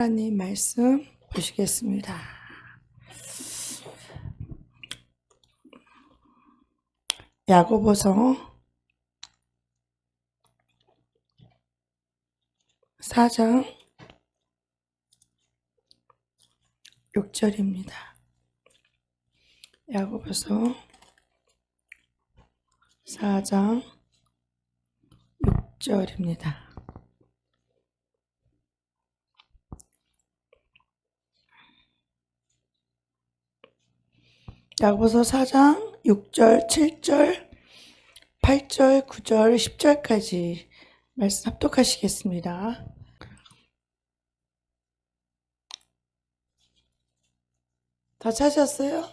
하나님 말씀 보시겠습니다. 야고보서 4장 6절입니다. 야고보서 4장 6절입니다. 야고보서 4장 6절, 7절, 8절, 9절, 10절까지 말씀 합독하시겠습니다. 다 찾았어요?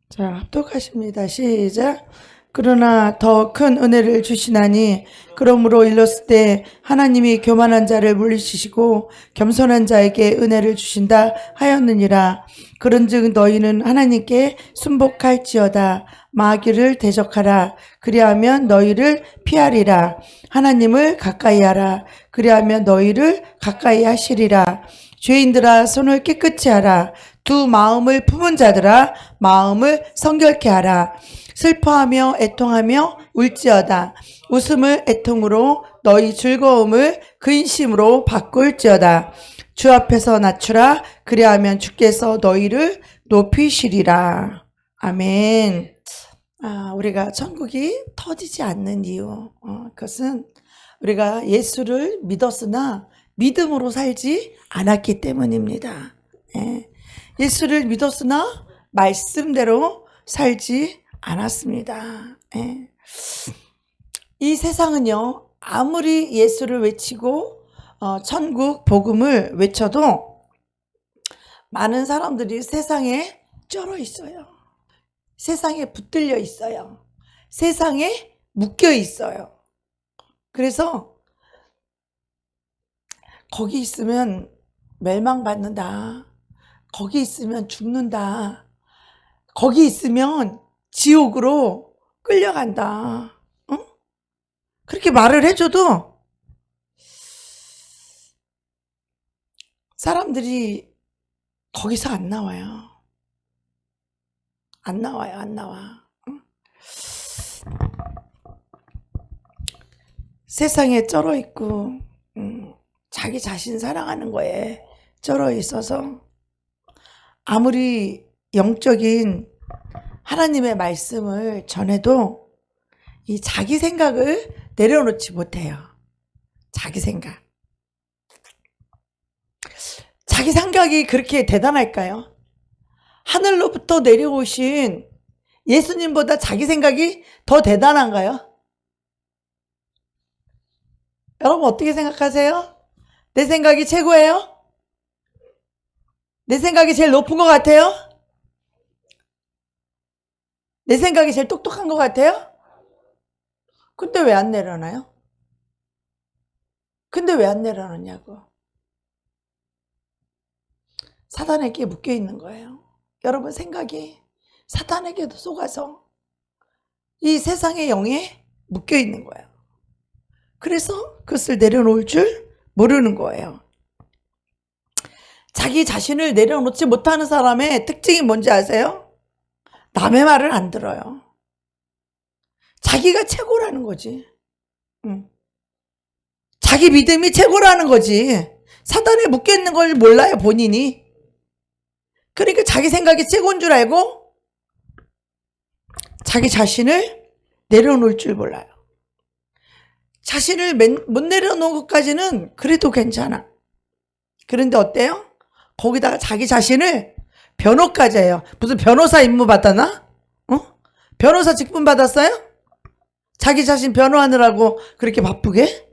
자, 합독하십니다. 시작. 그러나 더 큰 은혜를 주시나니 그러므로 일렀을 때 하나님이 교만한 자를 물리치시고 겸손한 자에게 은혜를 주신다 하였느니라. 그런즉 너희는 하나님께 순복할지어다. 마귀를 대적하라. 그리하면 너희를 피하리라. 하나님을 가까이 하라. 그리하면 너희를 가까이 하시리라. 죄인들아 손을 깨끗이 하라. 두 마음을 품은 자들아 마음을 성결케 하라. 슬퍼하며 애통하며 울지어다. 웃음을 애통으로 너희 즐거움을 근심으로 바꿀지어다. 주 앞에서 낮추라. 그리하면 주께서 너희를 높이시리라. 아멘. 우리가 천국이 터지지 않는 이유, 그것은 우리가 예수를 믿었으나 믿음으로 살지 않았기 때문입니다. 예수를 믿었으나 말씀대로 살지 않았습니다. 이 세상은요, 아무리 예수를 외치고 천국 복음을 외쳐도 많은 사람들이 세상에 쩔어 있어요. 세상에 붙들려 있어요. 세상에 묶여 있어요. 그래서 거기 있으면 멸망받는다. 거기 있으면 죽는다. 거기 있으면 지옥으로 끌려간다. 그렇게 말을 해줘도 사람들이 거기서 안 나와요. 안 나와. 세상에 쩔어 있고 자기 자신 사랑하는 거에 쩔어 있어서 아무리 영적인 하나님의 말씀을 전해도 이 자기 생각을 내려놓지 못해요. 자기 생각. 자기 생각이 그렇게 대단할까요? 하늘로부터 내려오신 예수님보다 자기 생각이 더 대단한가요? 여러분 어떻게 생각하세요? 내 생각이 최고예요? 내 생각이 제일 높은 것 같아요? 내 생각이 제일 똑똑한 것 같아요? 근데 왜 안 내려놔요? 근데 왜 안 내려놓냐고. 사단에게 묶여 있는 거예요. 여러분 생각이 사단에게도 속아서 이 세상의 영에 묶여 있는 거예요. 그래서 그것을 내려놓을 줄 모르는 거예요. 자기 자신을 내려놓지 못하는 사람의 특징이 뭔지 아세요? 남의 말을 안 들어요. 자기가 최고라는 거지. 자기 믿음이 최고라는 거지. 사단에 묶여있는 걸 몰라요, 본인이. 그러니까 자기 생각이 최고인 줄 알고 자기 자신을 내려놓을 줄 몰라요. 자신을 못 내려놓은 것까지는 그래도 괜찮아. 그런데 어때요? 거기다가 자기 자신을 변호까지 해요. 무슨 변호사 임무 받았나? 변호사 직분 받았어요? 자기 자신 변호하느라고 그렇게 바쁘게?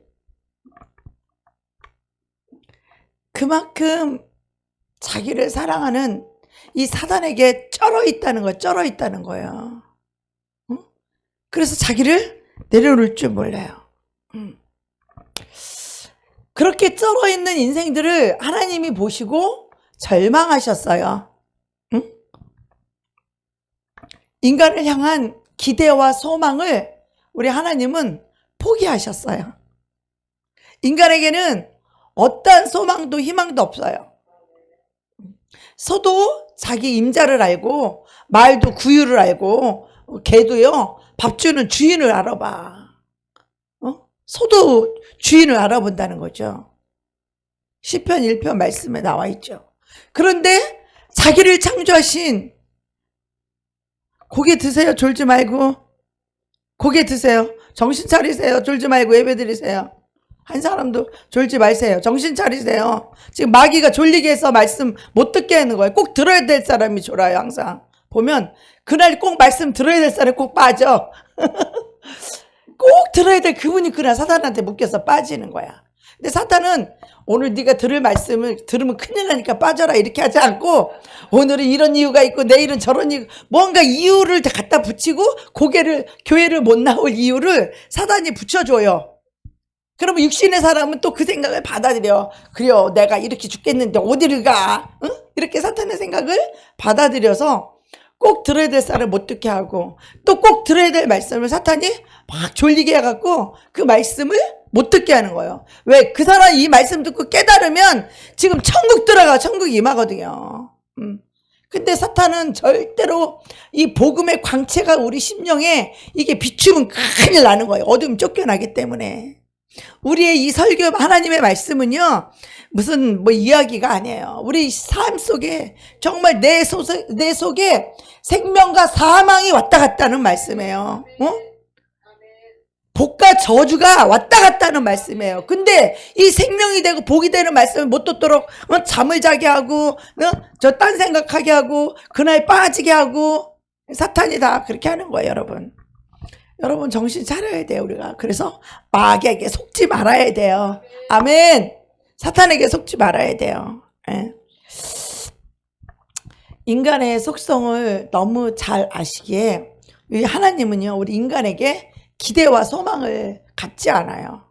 그만큼 자기를 사랑하는 이 사단에게 쩔어 있다는 거예요. 그래서 자기를 내려놓을 줄 몰라요. 그렇게 쩔어 있는 인생들을 하나님이 보시고 절망하셨어요. 인간을 향한 기대와 소망을 우리 하나님은 포기하셨어요. 인간에게는 어떠한 소망도 희망도 없어요. 소도 자기 임자를 알고 말도 구유를 알고 개도요 밥 주는 주인을 알아봐. 소도 주인을 알아본다는 거죠. 시편 1편 말씀에 나와 있죠. 그런데 자기를 창조하신, 고개 드세요. 졸지 말고. 고개 드세요. 정신 차리세요. 졸지 말고 예배 드리세요. 한 사람도 졸지 마세요. 정신 차리세요. 지금 마귀가 졸리게 해서 말씀 못 듣게 하는 거예요. 꼭 들어야 될 사람이 졸아요. 항상 보면 그날 꼭 말씀 들어야 될 사람이 꼭 빠져. 꼭 들어야 될 그분이 그날 사탄한테 묶여서 빠지는 거야. 근데 사탄은 오늘 네가 들을 말씀을 들으면 큰일 나니까 빠져라 이렇게 하지 않고, 오늘은 이런 이유가 있고 내일은 저런 이유, 뭔가 이유를 갖다 붙이고 교회를 못 나올 이유를 사탄이 붙여줘요. 그러면 육신의 사람은 또 그 생각을 받아들여. 그래요, 내가 이렇게 죽겠는데 어디를 가? 응? 이렇게 사탄의 생각을 받아들여서 꼭 들어야 될 사람을 못 듣게 하고, 또 꼭 들어야 될 말씀을 사탄이 막 졸리게 해갖고 그 말씀을 못 듣게 하는 거예요. 왜? 그 사람이 이 말씀 듣고 깨달으면 지금 천국 천국 임하거든요. 근데 사탄은 절대로 이 복음의 광채가 우리 심령에 이게 비추면 큰일 나는 거예요. 어둠 쫓겨나기 때문에. 우리의 이 설교, 하나님의 말씀은요 무슨 이야기가 아니에요. 우리 삶 속에 정말 내 속에 생명과 사망이 왔다 갔다 하는 말씀이에요. 복과 저주가 왔다 갔다 하는 말씀이에요. 근데 이 생명이 되고 복이 되는 말씀을 못 듣도록 잠을 자게 하고 저 딴 생각하게 하고 그날 빠지게 하고, 사탄이 다 그렇게 하는 거예요. 여러분 정신 차려야 돼요. 우리가 그래서 마귀에게 속지 말아야 돼요. 아멘. 사탄에게 속지 말아야 돼요. 예. 인간의 속성을 너무 잘 아시기에 하나님은요 우리 인간에게 기대와 소망을 갖지 않아요.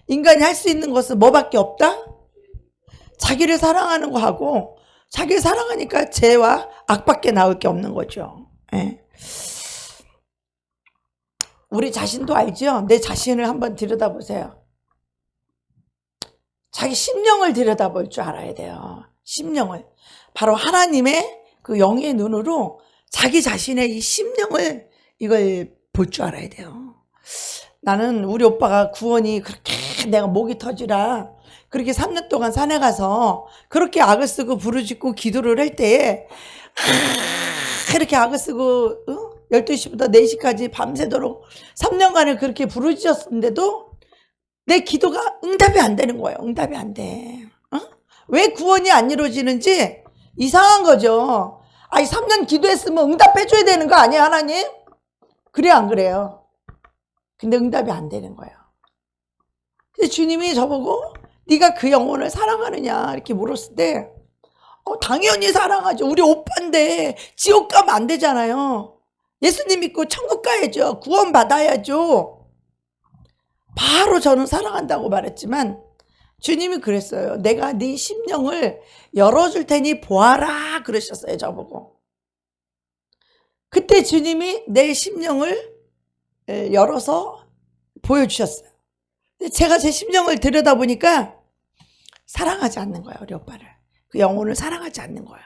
인간이 할 수 있는 것은 뭐밖에 없다? 자기를 사랑하는 거 하고, 자기를 사랑하니까 죄와 악밖에 나올 게 없는 거죠. 예. 우리 자신도 알죠? 내 자신을 한번 들여다보세요. 자기 심령을 들여다볼 줄 알아야 돼요. 심령을. 바로 하나님의 그 영의 눈으로 자기 자신의 이 심령을 이걸 볼 줄 알아야 돼요. 나는 우리 오빠가 구원이 그렇게 내가 목이 터지라 그렇게 3년 동안 산에 가서 그렇게 악을 쓰고 부르짖고 기도를 할 때에 이렇게 악을 쓰고 12시부터 4시까지 밤새도록 3년간을 그렇게 부르짖었는데도 내 기도가 응답이 안 되는 거예요. 응답이 안 돼. 왜 구원이 안 이루어지는지 이상한 거죠. 아니 3년 기도했으면 응답해줘야 되는 거 아니야 하나님? 그래 안 그래요? 근데 응답이 안 되는 거예요. 근데 주님이 저보고 네가 그 영혼을 사랑하느냐 이렇게 물었을 때 당연히 사랑하죠. 우리 오빠인데 지옥 가면 안 되잖아요. 예수님 믿고 천국 가야죠. 구원 받아야죠. 바로 저는 사랑한다고 말했지만 주님이 그랬어요. 내가 네 심령을 열어줄 테니 보아라 그러셨어요. 저보고. 그때 주님이 내 심령을 열어서 보여주셨어요. 제가 제 심령을 들여다보니까 사랑하지 않는 거예요. 우리 오빠를. 그 영혼을 사랑하지 않는 거예요.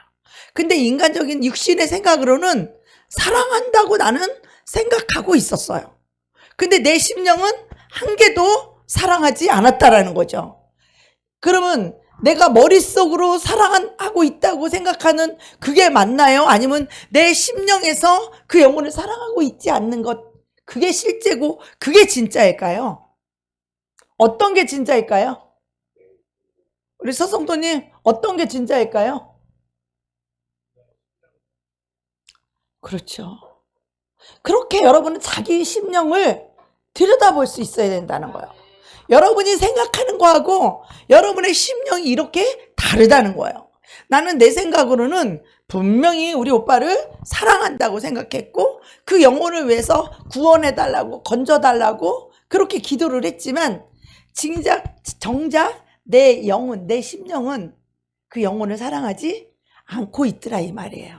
근데 인간적인 육신의 생각으로는 사랑한다고 나는 생각하고 있었어요. 근데 내 심령은 한 개도 사랑하지 않았다라는 거죠. 그러면 내가 머릿속으로 사랑하고 있다고 생각하는 그게 맞나요? 아니면 내 심령에서 그 영혼을 사랑하고 있지 않는 것, 그게 실제고 그게 진짜일까요? 어떤 게 진짜일까요? 우리 서성도님 어떤 게 진짜일까요? 그렇죠. 그렇게 여러분은 자기 심령을 들여다볼 수 있어야 된다는 거예요. 여러분이 생각하는 거하고 여러분의 심령이 이렇게 다르다는 거예요. 나는 내 생각으로는 분명히 우리 오빠를 사랑한다고 생각했고 그 영혼을 위해서 구원해달라고 건져달라고 그렇게 기도를 했지만 정작 내 영혼, 내 심령은 그 영혼을 사랑하지 않고 있더라 이 말이에요.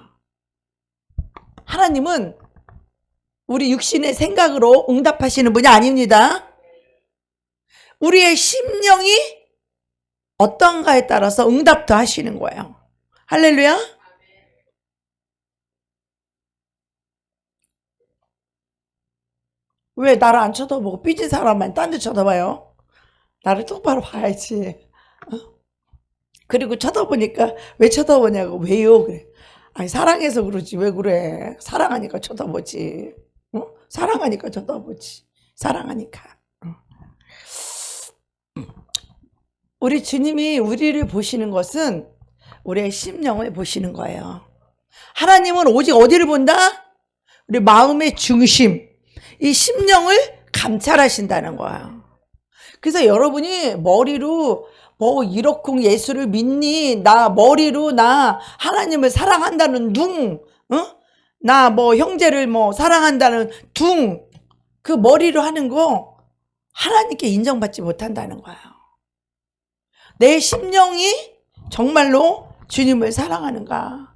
하나님은 우리 육신의 생각으로 응답하시는 분이 아닙니다. 우리의 심령이 어떤가에 따라서 응답도 하시는 거예요. 할렐루야. 왜 나를 안 쳐다보고 삐진 사람만 딴 데 쳐다봐요? 나를 똑바로 봐야지. 그리고 쳐다보니까 왜 쳐다보냐고. 왜요? 그래. 아니 사랑해서 그러지 왜 그래. 사랑하니까 쳐다보지. 사랑하니까 쳐다보지. 사랑하니까. 우리 주님이 우리를 보시는 것은 우리의 심령을 보시는 거예요. 하나님은 오직 어디를 본다? 우리 마음의 중심, 이 심령을 감찰하신다는 거예요. 그래서 여러분이 머리로 뭐 이렇쿵 예수를 믿니? 나 머리로 나 하나님을 사랑한다는 나 뭐 형제를 뭐 사랑한다는 그 머리로 하는 거 하나님께 인정받지 못한다는 거예요. 내 심령이 정말로 주님을 사랑하는가?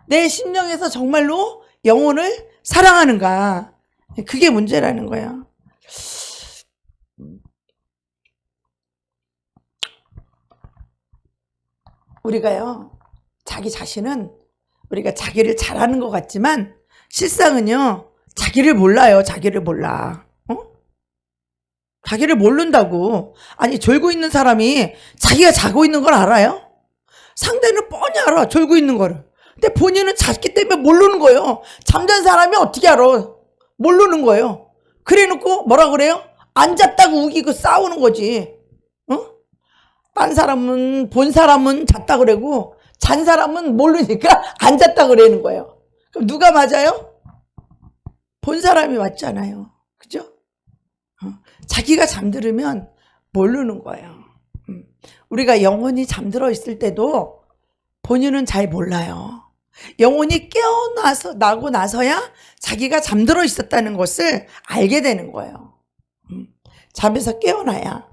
내 심령에서 정말로 영혼을 사랑하는가? 그게 문제라는 거예요. 우리가요, 자기 자신은 우리가 자기를 잘하는 것 같지만 실상은요, 자기를 몰라요. 자기를 몰라. 자기를 모른다고. 아니 졸고 있는 사람이 자기가 자고 있는 걸 알아요? 상대는 뻔히 알아. 졸고 있는 거를. 근데 본인은 잤기 때문에 모르는 거예요. 잠잔 사람이 어떻게 알아? 모르는 거예요. 그래놓고 뭐라 그래요? 안 잤다고 우기고 싸우는 거지. 딴 사람은 본 사람은 잤다 그러고 잔 사람은 모르니까 안 잤다 그러는 거예요. 그럼 누가 맞아요? 본 사람이 맞잖아요. 그죠? 자기가 잠들으면 모르는 거예요. 우리가 영혼이 잠들어 있을 때도 본인은 잘 몰라요. 영혼이 나고 나서야 자기가 잠들어 있었다는 것을 알게 되는 거예요. 잠에서 깨어나야.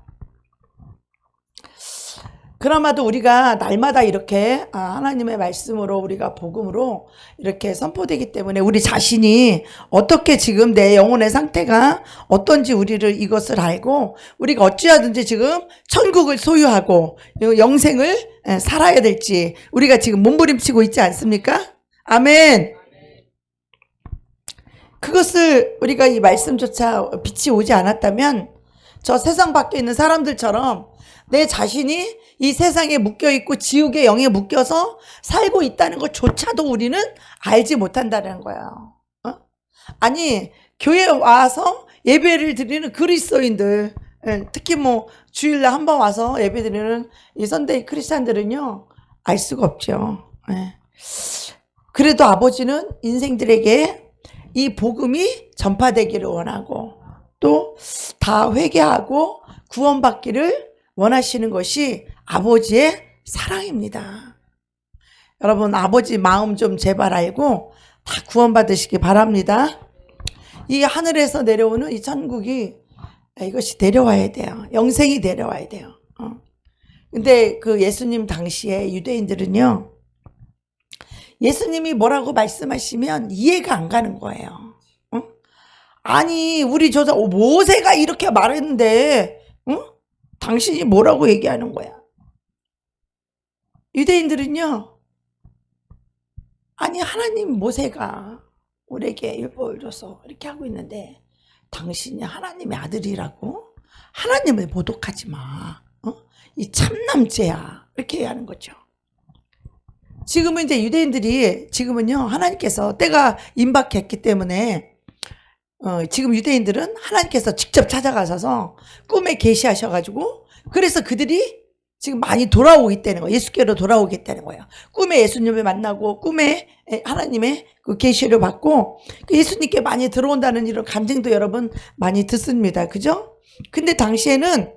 그나마도 우리가 날마다 이렇게 하나님의 말씀으로 우리가 복음으로 이렇게 선포되기 때문에 우리 자신이 어떻게 지금 내 영혼의 상태가 어떤지 우리를 이것을 알고 우리가 어찌하든지 지금 천국을 소유하고 영생을 살아야 될지 우리가 지금 몸부림치고 있지 않습니까? 아멘. 그것을 우리가 이 말씀조차 빛이 오지 않았다면 저 세상 밖에 있는 사람들처럼 내 자신이 이 세상에 묶여있고 지옥의 영에 묶여서 살고 있다는 것조차도 우리는 알지 못한다는 거예요. 아니 교회에 와서 예배를 드리는 그리스도인들, 특히 뭐 주일날 한번 와서 예배 드리는 이 선데이 크리스찬들은요 알 수가 없죠. 그래도 아버지는 인생들에게 이 복음이 전파되기를 원하고 또 다 회개하고 구원받기를 원하시는 것이 아버지의 사랑입니다. 여러분 아버지 마음 좀 제발 알고 다 구원받으시기 바랍니다. 이 하늘에서 내려오는 이 천국이 이것이 내려와야 돼요. 영생이 내려와야 돼요. 근데 그 예수님 당시에 유대인들은요 예수님이 뭐라고 말씀하시면 이해가 안 가는 거예요. 아니 우리 조사 모세가 이렇게 말했는데 당신이 뭐라고 얘기하는 거야? 유대인들은요 아니 하나님 모세가 우리에게 율법을 줘서 이렇게 하고 있는데 당신이 하나님의 아들이라고? 하나님을 모독하지 마. 이 참남죄야. 이렇게 얘기하는 거죠. 지금은 이제 유대인들이 지금은요 하나님께서 때가 임박했기 때문에 지금 유대인들은 하나님께서 직접 찾아가셔서 꿈에 계시하셔가지고 그래서 그들이 지금 많이 돌아오겠다는 거예요. 예수께로 돌아오겠다는 거예요. 꿈에 예수님을 만나고 꿈에 하나님의 그 계시를 받고 예수님께 많이 들어온다는 이런 감정도 여러분 많이 듣습니다. 그죠? 근데 당시에는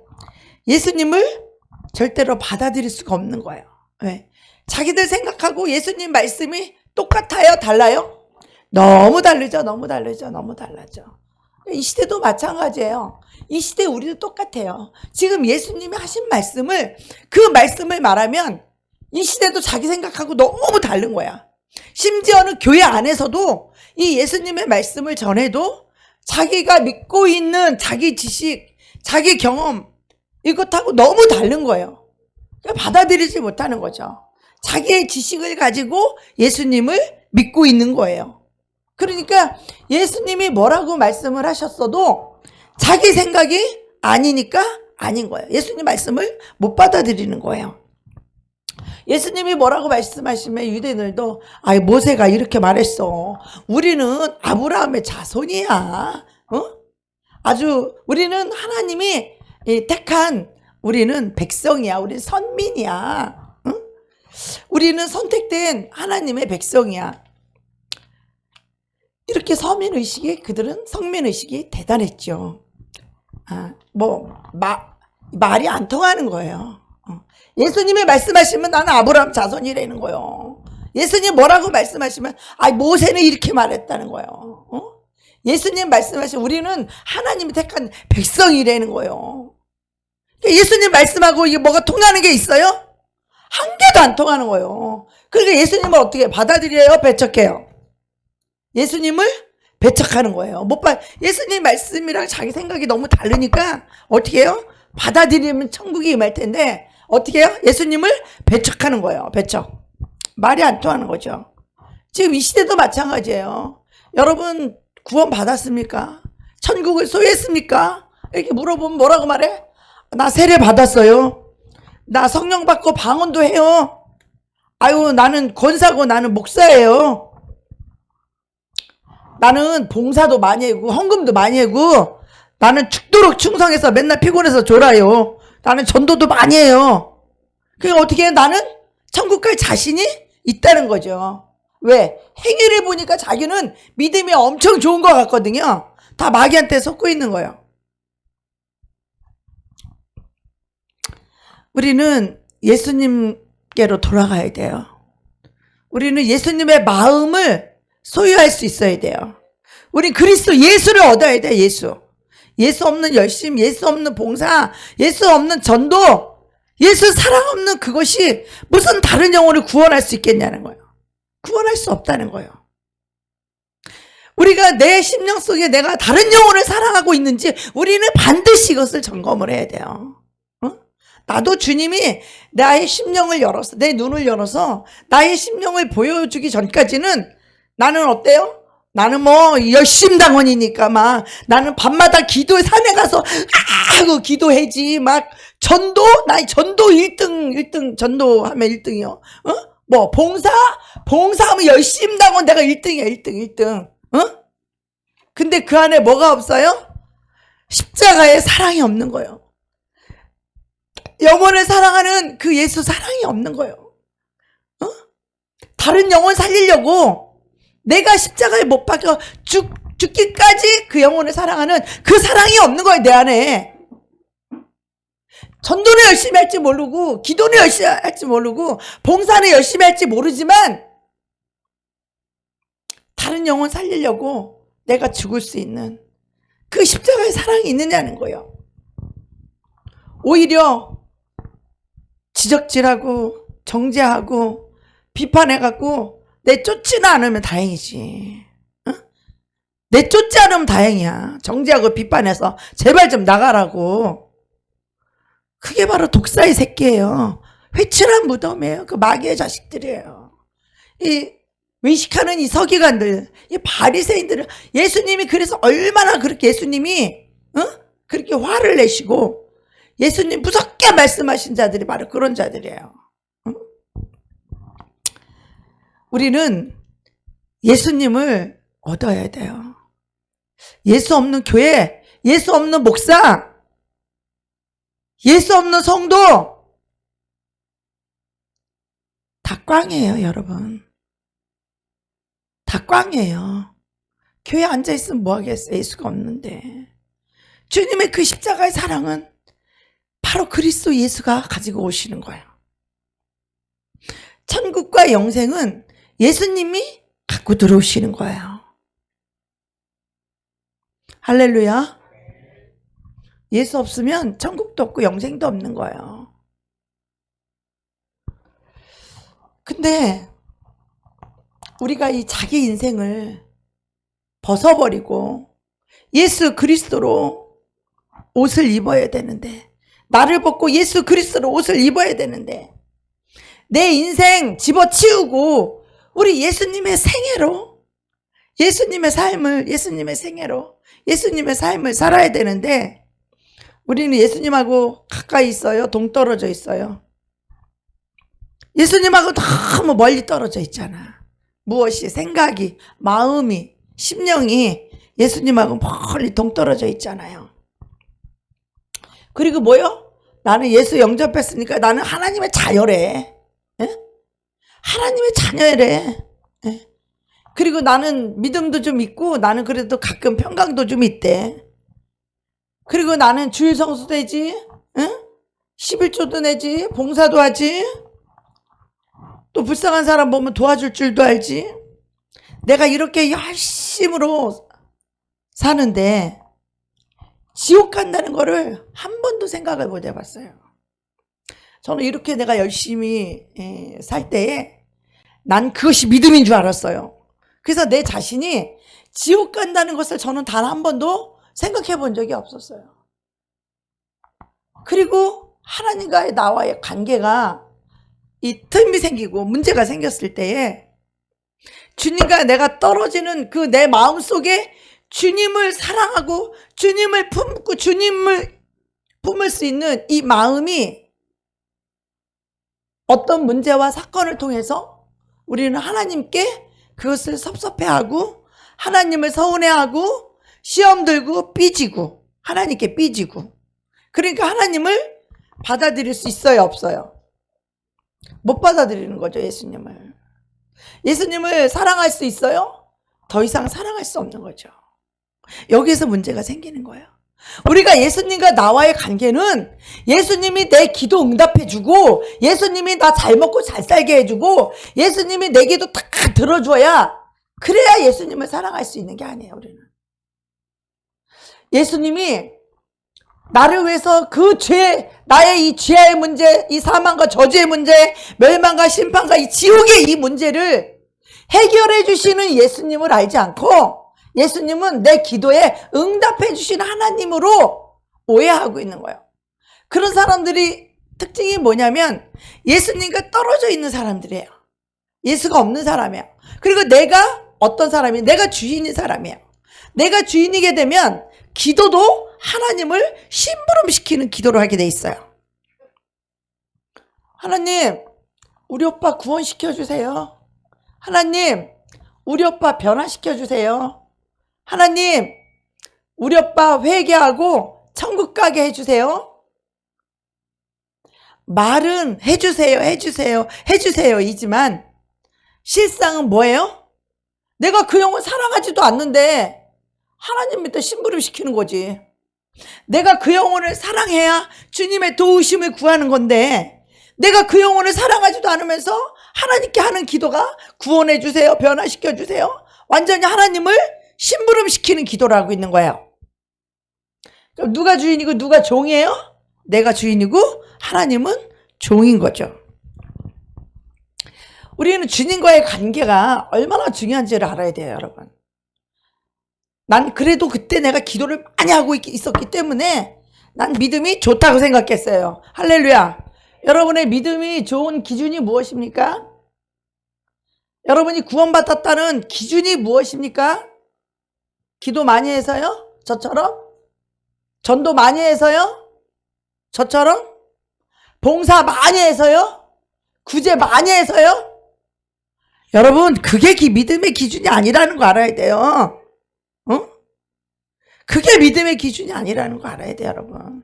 예수님을 절대로 받아들일 수가 없는 거예요. 왜? 자기들 생각하고 예수님 말씀이 똑같아요? 달라요? 너무 다르죠. 너무 다르죠. 너무 달라져. 이 시대도 마찬가지예요. 이 시대 우리도 똑같아요. 지금 예수님이 하신 말씀을 그 말씀을 말하면 이 시대도 자기 생각하고 너무 다른 거야. 심지어는 교회 안에서도 이 예수님의 말씀을 전해도 자기가 믿고 있는 자기 지식, 자기 경험 이것하고 너무 다른 거예요. 받아들이지 못하는 거죠. 자기의 지식을 가지고 예수님을 믿고 있는 거예요. 그러니까 예수님이 뭐라고 말씀을 하셨어도 자기 생각이 아니니까 아닌 거예요. 예수님 말씀을 못 받아들이는 거예요. 예수님이 뭐라고 말씀하시면 유대인들도 모세가 이렇게 말했어. 우리는 아브라함의 자손이야. 아주 우리는 하나님이 택한 우리는 백성이야. 우리는 선민이야. 우리는 선택된 하나님의 백성이야. 이렇게 서민의식이, 그들은 성민의식이 대단했죠. 말이 안 통하는 거예요. 예수님이 말씀하시면 나는 아브라함 자손이라는 거예요. 예수님 뭐라고 말씀하시면 모세는 이렇게 말했다는 거예요. 예수님 말씀하시면 우리는 하나님이 택한 백성이라는 거예요. 예수님 말씀하고 이게 뭐가 통하는 게 있어요? 한 개도 안 통하는 거예요. 그러니까 예수님을 어떻게 받아들여요? 배척해요? 예수님을 배척하는 거예요. 예수님 말씀이랑 자기 생각이 너무 다르니까 어떻게 해요? 받아들이면 천국이 임할 텐데 어떻게 해요? 예수님을 배척하는 거예요. 배척. 말이 안 통하는 거죠. 지금 이 시대도 마찬가지예요. 여러분 구원 받았습니까? 천국을 소유했습니까? 이렇게 물어보면 뭐라고 말해? 나 세례 받았어요. 나 성령 받고 방언도 해요. 나는 권사고 나는 목사예요. 나는 봉사도 많이 하고 헌금도 많이 하고 나는 죽도록 충성해서 맨날 피곤해서 졸아요. 나는 전도도 많이 해요. 그러니까 어떻게 해? 나는 천국 갈 자신이 있다는 거죠. 왜? 행위를 보니까 자기는 믿음이 엄청 좋은 것 같거든요. 다 마귀한테 속고 있는 거예요. 우리는 예수님께로 돌아가야 돼요. 우리는 예수님의 마음을 소유할 수 있어야 돼요. 우리 그리스도 예수를 얻어야 돼요. 예수 없는 열심, 예수 없는 봉사, 예수 없는 전도, 예수 사랑 없는 그것이 무슨 다른 영혼을 구원할 수 있겠냐는 거예요. 구원할 수 없다는 거예요. 우리가 내 심령 속에 내가 다른 영혼을 사랑하고 있는지 우리는 반드시 이것을 점검을 해야 돼요. 나도 주님이 나의 심령을 열어서, 내 눈을 열어서 나의 심령을 보여주기 전까지는 나는 어때요? 나는 열심당원이니까 나는 밤마다 산에 가서 하고 기도하지 나의 전도 1등 전도하면 1등이요. 봉사하면 열심당원 내가 1등이야 1등. 근데 그 안에 뭐가 없어요? 십자가의 사랑이 없는 거예요. 영혼을 사랑하는 그 예수 사랑이 없는 거예요. 다른 영혼 살리려고 내가 십자가에 못 박혀 죽기까지 그 영혼을 사랑하는 그 사랑이 없는 거예요, 내 안에. 전도는 열심히 할지 모르고, 기도는 열심히 할지 모르고, 봉사는 열심히 할지 모르지만, 다른 영혼 살리려고 내가 죽을 수 있는 그 십자가의 사랑이 있느냐는 거예요. 오히려 지적질하고, 정죄하고, 비판해갖고, 내쫓지는 않으면 다행이지. 내쫓지 않으면 다행이야. 정죄하고 비판해서 제발 좀 나가라고. 그게 바로 독사의 새끼예요. 회칠한 무덤이에요. 그 마귀의 자식들이에요. 이 외식하는 이 서기관들, 이 바리새인들을 예수님이 그래서 얼마나 그렇게 예수님이 그렇게 화를 내시고 예수님 무섭게 말씀하신 자들이 바로 그런 자들이에요. 우리는 예수님을 얻어야 돼요. 예수 없는 교회, 예수 없는 목사, 예수 없는 성도 다 꽝이에요, 여러분. 다 꽝이에요. 교회 앉아있으면 뭐 하겠어요? 예수가 없는데. 주님의 그 십자가의 사랑은 바로 그리스도 예수가 가지고 오시는 거예요. 천국과 영생은 예수님이 갖고 들어오시는 거예요. 할렐루야. 예수 없으면 천국도 없고 영생도 없는 거예요. 근데 우리가 이 자기 인생을 벗어버리고 예수 그리스도로 옷을 입어야 되는데 나를 벗고 예수 그리스도로 옷을 입어야 되는데 내 인생 집어치우고 우리 예수님의 생애로 예수님의 삶을 예수님의 생애로 예수님의 삶을 살아야 되는데 우리는 예수님하고 가까이 있어요? 동떨어져 있어요? 예수님하고 너무 멀리 떨어져 있잖아. 무엇이 생각이 마음이 심령이 예수님하고 멀리 동떨어져 있잖아요. 그리고 뭐요? 나는 예수 영접했으니까 나는 하나님의 자녀래. 에? 하나님의 자녀래. 에? 그리고 나는 믿음도 좀 있고 나는 그래도 가끔 평강도 좀 있대. 그리고 나는 주일 성수도 되지. 에? 11조도 내지. 봉사도 하지. 또 불쌍한 사람 보면 도와줄 줄도 알지. 내가 이렇게 열심으로 사는데 지옥 간다는 거를 한 번도 생각을 못 해봤어요. 저는 이렇게 내가 열심히 살 때에 난 그것이 믿음인 줄 알았어요. 그래서 내 자신이 지옥 간다는 것을 저는 단 한 번도 생각해 본 적이 없었어요. 그리고 하나님과의 나와의 관계가 이 틈이 생기고 문제가 생겼을 때에 주님과 내가 떨어지는 그 내 마음 속에 주님을 사랑하고 주님을 품고 주님을 품을 수 있는 이 마음이 어떤 문제와 사건을 통해서 우리는 하나님께 그것을 섭섭해하고 하나님을 서운해하고 시험 들고 삐지고 하나님께 삐지고 그러니까 하나님을 받아들일 수 있어요 없어요? 못 받아들이는 거죠. 예수님을 사랑할 수 있어요? 더 이상 사랑할 수 없는 거죠. 여기에서 문제가 생기는 거예요. 우리가 예수님과 나와의 관계는 예수님이 내 기도 응답해주고 예수님이 나 잘 먹고 잘 살게 해주고 예수님이 내 기도 다 들어줘야 그래야 예수님을 사랑할 수 있는 게 아니에요. 우리는 예수님이 나를 위해서 그 죄, 나의 이 죄의 문제, 이 사망과 저주의 문제, 멸망과 심판과 이 지옥의 이 문제를 해결해 주시는 예수님을 알지 않고 예수님은 내 기도에 응답해 주시는 하나님으로 오해하고 있는 거예요. 그런 사람들이 특징이 뭐냐면 예수님과 떨어져 있는 사람들이에요. 예수가 없는 사람이에요. 그리고 내가 어떤 사람이 내가 주인인 사람이에요. 내가 주인이게 되면 기도도 하나님을 심부름시키는 기도를 하게 돼 있어요. 하나님, 우리 오빠 구원시켜주세요. 하나님, 우리 오빠 변화시켜주세요. 하나님, 우리 오빠 회개하고 천국 가게 해주세요. 말은 해주세요 이지만 실상은 뭐예요? 내가 그 영혼 사랑하지도 않는데 하나님 밑에 심부름 시키는 거지. 내가 그 영혼을 사랑해야 주님의 도우심을 구하는 건데 내가 그 영혼을 사랑하지도 않으면서 하나님께 하는 기도가 구원해 주세요, 변화시켜 주세요. 완전히 하나님을 심부름 시키는 기도를 하고 있는 거예요. 그럼 누가 주인이고 누가 종이에요? 내가 주인이고 하나님은 종인 거죠. 우리는 주님과의 관계가 얼마나 중요한지를 알아야 돼요, 여러분. 난 그래도 그때 내가 기도를 많이 하고 있었기 때문에 난 믿음이 좋다고 생각했어요. 할렐루야. 여러분의 믿음이 좋은 기준이 무엇입니까? 여러분이 구원받았다는 기준이 무엇입니까? 기도 많이 해서요? 저처럼? 전도 많이 해서요? 저처럼? 봉사 많이 해서요? 구제 많이 해서요? 여러분, 그게 믿음의 기준이 아니라는 거 알아야 돼요. 그게 믿음의 기준이 아니라는 거 알아야 돼요, 여러분.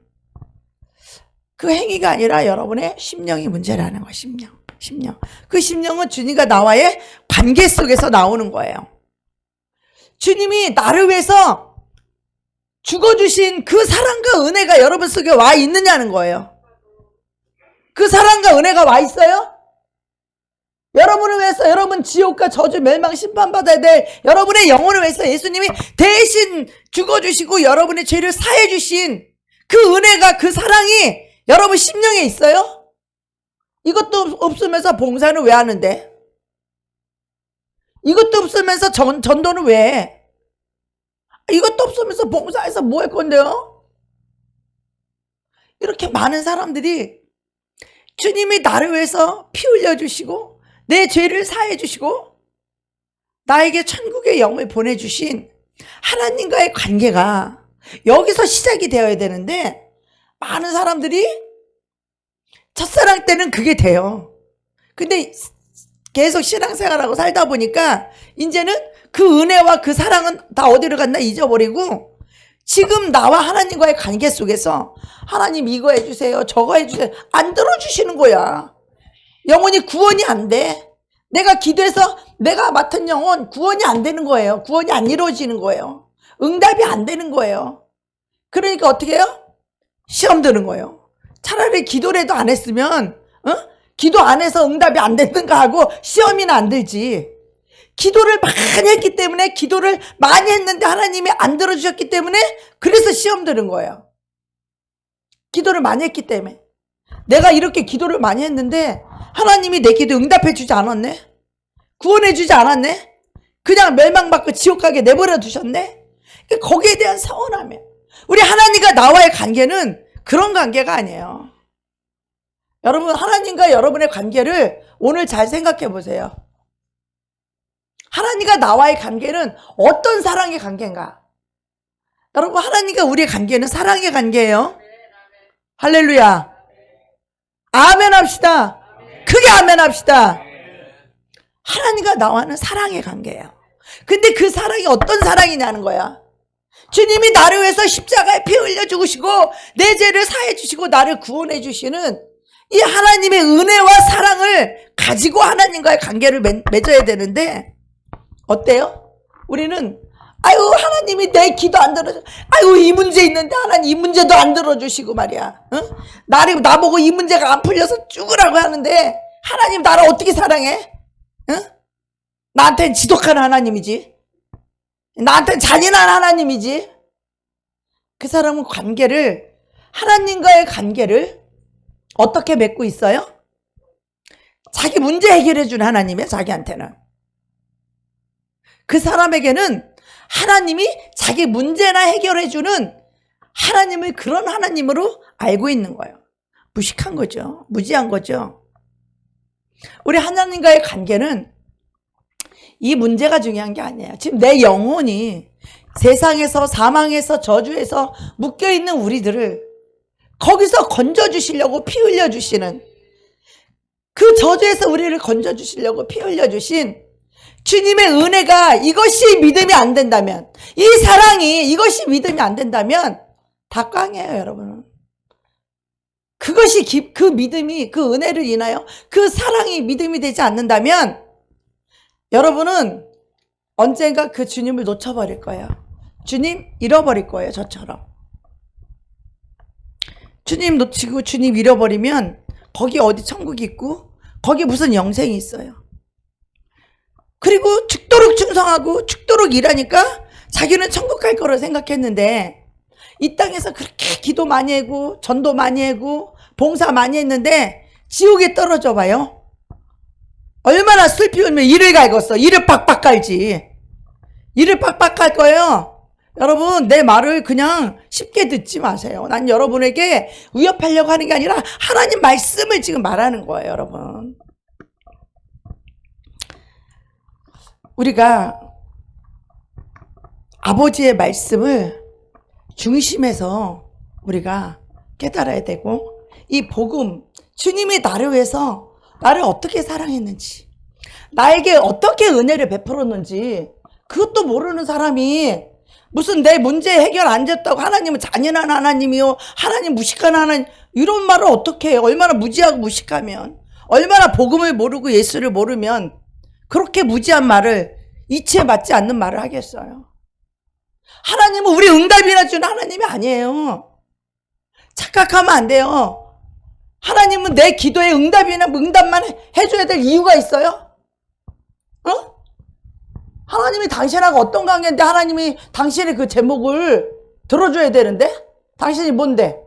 그 행위가 아니라 여러분의 심령이 문제라는 거예요, 심령. 그 심령은 주님과 나와의 관계 속에서 나오는 거예요. 주님이 나를 위해서 죽어주신 그 사랑과 은혜가 여러분 속에 와 있느냐는 거예요. 그 사랑과 은혜가 와 있어요? 여러분을 위해서 여러분 지옥과 저주 멸망 심판받아야 될 여러분의 영혼을 위해서 예수님이 대신 죽어주시고 여러분의 죄를 사해주신 그 은혜가 그 사랑이 여러분 심령에 있어요? 이것도 없으면서 봉사는 왜 하는데? 이것도 없으면서 전도는 왜 해? 이것도 없으면서 봉사해서 뭐 할 건데요? 이렇게 많은 사람들이 주님이 나를 위해서 피 흘려주시고 내 죄를 사해 주시고 나에게 천국의 영을 보내주신 하나님과의 관계가 여기서 시작이 되어야 되는데, 많은 사람들이 첫사랑 때는 그게 돼요. 근데 계속 신앙생활하고 살다 보니까 이제는 그 은혜와 그 사랑은 다 어디로 갔나 잊어버리고, 지금 나와 하나님과의 관계 속에서 하나님 이거 해주세요, 저거 해주세요, 안 들어주시는 거야. 영혼이 구원이 안 돼. 내가 기도해서 내가 맡은 영혼 구원이 안 되는 거예요. 구원이 안 이루어지는 거예요. 응답이 안 되는 거예요. 그러니까 어떻게 해요? 시험 드는 거예요. 차라리 기도를 해도 안 했으면 기도 안 해서 응답이 안 됐는가 하고 시험이나 안 들지. 기도를 많이 했기 때문에, 기도를 많이 했는데 하나님이 안 들어주셨기 때문에 그래서 시험 드는 거예요. 기도를 많이 했기 때문에. 내가 이렇게 기도를 많이 했는데 하나님이 내 기도 응답해 주지 않았네? 구원해 주지 않았네? 그냥 멸망받고 지옥 가게 내버려 두셨네? 거기에 대한 서운함이에요. 우리 하나님과 나와의 관계는 그런 관계가 아니에요. 여러분, 하나님과 여러분의 관계를 오늘 잘 생각해 보세요. 하나님과 나와의 관계는 어떤 사랑의 관계인가? 여러분, 하나님과 우리의 관계는 사랑의 관계예요. 할렐루야. 아멘 합시다. 크게 아멘 합시다. 하나님과 나와는 사랑의 관계예요. 근데 그 사랑이 어떤 사랑이냐는 거야. 주님이 나를 위해서 십자가에 피 흘려 죽으시고 내 죄를 사해 주시고 나를 구원해 주시는 이 하나님의 은혜와 사랑을 가지고 하나님과의 관계를 맺어야 되는데, 어때요? 우리는 아유, 하나님이 내 기도 안 들어줘. 아유, 이 문제 있는데 하나님 이 문제도 안 들어주시고 말이야. 나보고 이 문제가 안 풀려서 죽으라고 하는데 하나님 나를 어떻게 사랑해? 나한테는 지독한 하나님이지. 나한테는 잔인한 하나님이지. 그 사람은 하나님과의 관계를 어떻게 맺고 있어요? 자기 문제 해결해 준 하나님이야, 자기한테는. 그 사람에게는 하나님이 자기 문제나 해결해 주는 하나님을 그런 하나님으로 알고 있는 거예요. 무식한 거죠. 무지한 거죠. 우리 하나님과의 관계는 이 문제가 중요한 게 아니에요. 지금 내 영혼이 세상에서, 사망에서, 저주에서 묶여있는 우리들을 거기서 건져주시려고 피 흘려주시는, 그 저주에서 우리를 건져주시려고 피 흘려주신 주님의 은혜가, 이것이 믿음이 안 된다면, 이 사랑이 이것이 믿음이 안 된다면 다 꽝이에요, 여러분. 그것이 그 믿음이, 그 은혜를 인하여 그 사랑이 믿음이 되지 않는다면 여러분은 언젠가 그 주님을 놓쳐버릴 거예요. 주님 잃어버릴 거예요, 저처럼. 주님 놓치고 주님 잃어버리면 거기 어디 천국이 있고 거기 무슨 영생이 있어요. 그리고 죽도록 충성하고 죽도록 일하니까 자기는 천국 갈 거라 생각했는데, 이 땅에서 그렇게 기도 많이 하고 전도 많이 하고 봉사 많이 했는데 지옥에 떨어져 봐요. 얼마나 슬피 울면 이를 갈궜어. 이를 빡빡 갈지. 이를 빡빡 갈 거예요. 여러분, 내 말을 그냥 쉽게 듣지 마세요. 난 여러분에게 위협하려고 하는 게 아니라 하나님 말씀을 지금 말하는 거예요, 여러분. 우리가 아버지의 말씀을 중심에서 우리가 깨달아야 되고, 이 복음, 주님이 나를 위해서 나를 어떻게 사랑했는지, 나에게 어떻게 은혜를 베풀었는지 그것도 모르는 사람이 무슨 내 문제 해결 안 됐다고 하나님은 잔인한 하나님이요, 하나님 무식한 하나님, 이런 말을 어떻게 해요? 얼마나 무지하고 무식하면, 얼마나 복음을 모르고 예수를 모르면 그렇게 무지한 말을, 이치에 맞지 않는 말을 하겠어요. 하나님은 우리 응답이나 주는 하나님이 아니에요. 착각하면 안 돼요. 하나님은 내 기도에 응답만 해줘야 될 이유가 있어요? 하나님이 당신하고 어떤 관계인데 하나님이 당신의 그 제목을 들어줘야 되는데? 당신이 뭔데?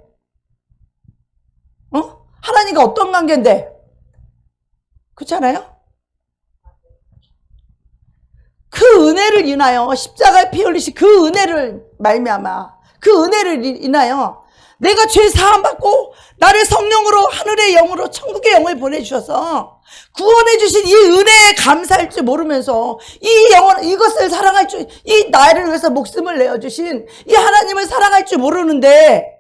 하나님과 어떤 관계인데? 그렇잖아요? 그 은혜를 인하여 십자가에 피 흘리신 그 은혜를 말미암아, 그 은혜를 인하여 내가 죄 사함 받고 나를 성령으로 하늘의 영으로 천국의 영을 보내주셔서 구원해 주신 이 은혜에 감사할 줄 모르면서 이 영혼 이것을 사랑할 줄, 이 나를 위해서 목숨을 내어 주신 이 하나님을 사랑할 줄 모르는데,